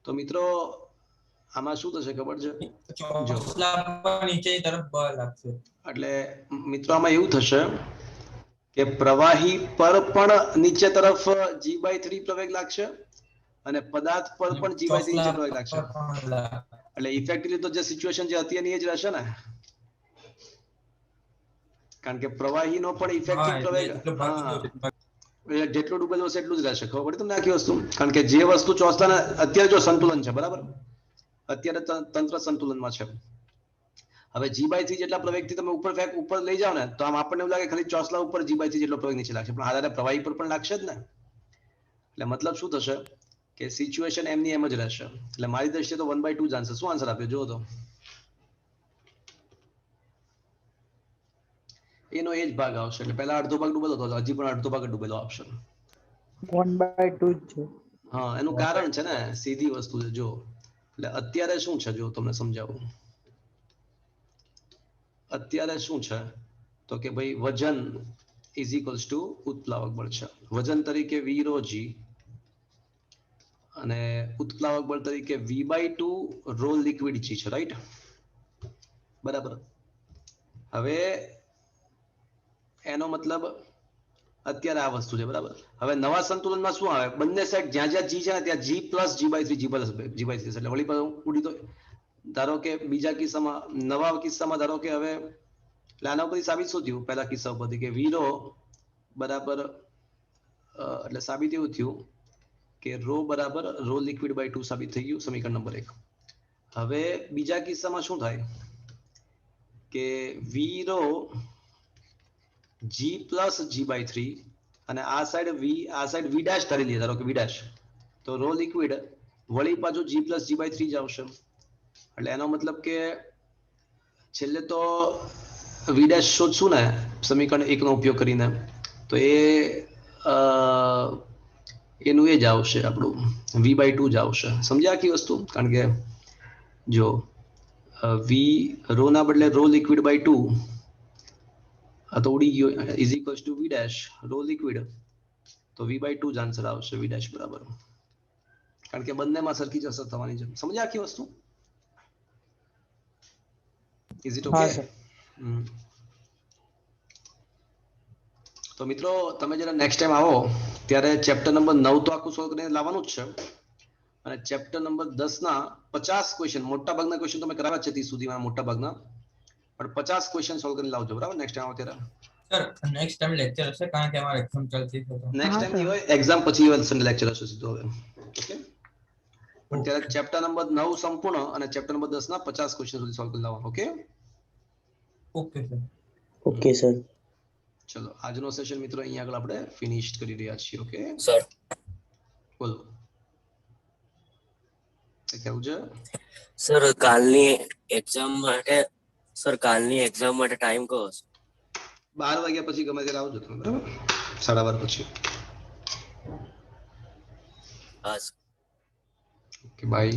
તો મિત્રો આમાં શું થશે ખબર છે? ચોસલા પર નીચેની તરફ બળ લાગશે. એટલે મિત્રો આમાં એવું થશે કે પ્રવાહી પર પણ નીચે તરફ G/3 પ્રવેગ લાગશે અને પદાર્થ પર પણ G/3 નીચે પ્રવેગ લાગશે. એટલે ઇફેક્ટિવલી તો જે સિચ્યુએશન જે હતી એની જ રહેશે ને, કારણ કે પ્રવાહીનો પણ ઇફેક્ટિવ પ્રવેગ જેટલું ડૂબેલું હશે એટલું જ રહેશે. ખબર પડી તમને આખી વસ્તુ? કારણ કે જે વસ્તુ ચોસલાના અત્યારે જો સંતુલન છે, બરાબર, અત્યારે તંત્ર સંતુલનમાં છે. હવે G/3 જેટલા પ્રવેગથી તમે ઉપર લઈ જાઓ ને તો આમ આપણને એવું લાગે ખાલી ચોસલા ઉપર G/3 જેટલો પ્રવેગ નીચે લાગશે, પણ આધારે પ્રવાહી પર પણ લાગશે જ ને. એટલે મતલબ શું થશે કે સિચ્યુએશન એમની એમ જ રહેશે. એટલે મારી દ્રષ્ટિએ તો 1/2 જ આન્સર. શું આન્સર આપ્યો જુઓ તો? એનો એ જ ભાગ આવશે. એટલે પહેલા અડધો ભાગ ડૂબેલો હતો, હજી પણ અડધો ભાગ ડૂબેલો આવશે. 1/2 જ છે. હા, એનું કારણ છે ને, સીધી વસ્તુ છે. જો એટલે અત્યારે શું છે, જો તમને સમજાવું. અત્યારે શું છે તો કે ભાઈ વજન ઇઝ ઇક્વલ્સ ટુ ઉત્પ્લાવક બળ છે. વજન તરીકે V rho G અને ઉત્પ્લાવક બળ તરીકે V/2 rho liquid G છે, રાઈટ? બરાબર. હવે એનો મતલબ અત્યારે આ વસ્તુ છે, બરાબર. હવે નવા સંતુલનમાં શું આવે? બંને સાઈડ જ્યાં જ્યાં G છે ને ત્યાં G પ્લસ G/3 G/3 એટલે વળી પાછું ઉડી. તો ધારો કે બીજા કિસ્સામાં, નવા કિસ્સામાં ધારો કે હવે એટલે આના ઉપરથી સાબિત શું થયું? પહેલા કિસ્સા ઉપરથી કે V rho બરાબર એટલે સાબિત એવું થયું કે rho બરાબર rho liquid/2 સાબિત થઈ ગયું, સમીકરણ નંબર 1. હવે બીજા કિસ્સામાં શું થાય કે V rho G plus G/3 અને આ સાઈડ V ડેશ ધરી લઈએ, ધારો કે V ડેશ, તો rho liquid વળી પાછું G પ્લસ G/3 જ આવશે. એટલે એનો મતલબ કે છેલ્લે તો V ડેશ શોધશું ને સમીકરણ 1 નો ઉપયોગ કરીને, તો એનું એ જ આવશે, આપણું V/2 જ આવશે. સમજ્યા આખી વસ્તુ? કારણ કે જો V રો ના બદલે રો liquid/2 આ તો ઉડી ગયો, is equals to V dash rho liquid, તો V/2 જ આન્સર આવશે. V ડેશ બરાબર, કારણ કે બંનેમાં સરખી જ અસર થવાની છે. સમજ્યા આખી વસ્તુ? Is it okay? તો મિત્રો તમે જ્યારે નેક્સ્ટ ટાઈમ આવો ત્યારે ચેપ્ટર નંબર 9 તો આખું સોલ્વ કરીને લાવવાનું જ છે, અને ચેપ્ટર નંબર 10 ના 50 ક્વેશ્ચન, મોટા ભાગના ક્વેશ્ચન તમે કરાવ્યા છે 30 સુધીમાં, મોટા ભાગના, પણ 50 ક્વેશ્ચન સોલ્વ કરીને લાવજો, બરાબર? નેક્સ્ટ ટાઈમ આવો ત્યારે. સર નેક્સ્ટ ટાઈમ લેક્ચર હશે કારણ કે અમારે એક્ઝામ ચાલતી છે. નેક્સ્ટ ટાઈમ ની હોય, એક્ઝામ પછી સન્ડે લેક્ચર હશે સીધો. હવે ઓકે, પણ ત્યારે ચેપ્ટર નંબર 9 સંપૂર્ણ અને ચેપ્ટર નંબર 10 ના 50 ક્વેશ્ચન સુધી સોલ્વ કરી લાવવાનું. Okay sir. Okay sir. ચલો, આજનો સેશન મિત્રો અહીંયા આગળ આપણે ફિનિશ કરી રહ્યા છીએ. ઓકે સર, બોલો કેવું છે? સર કાલની એક્ઝામ માટે ટાઈમ કહો. 12 વાગ્યા પછી ગમે ત્યારે આવજો તમે, બરાબર? 12:30 પછી. હા. Okay bye.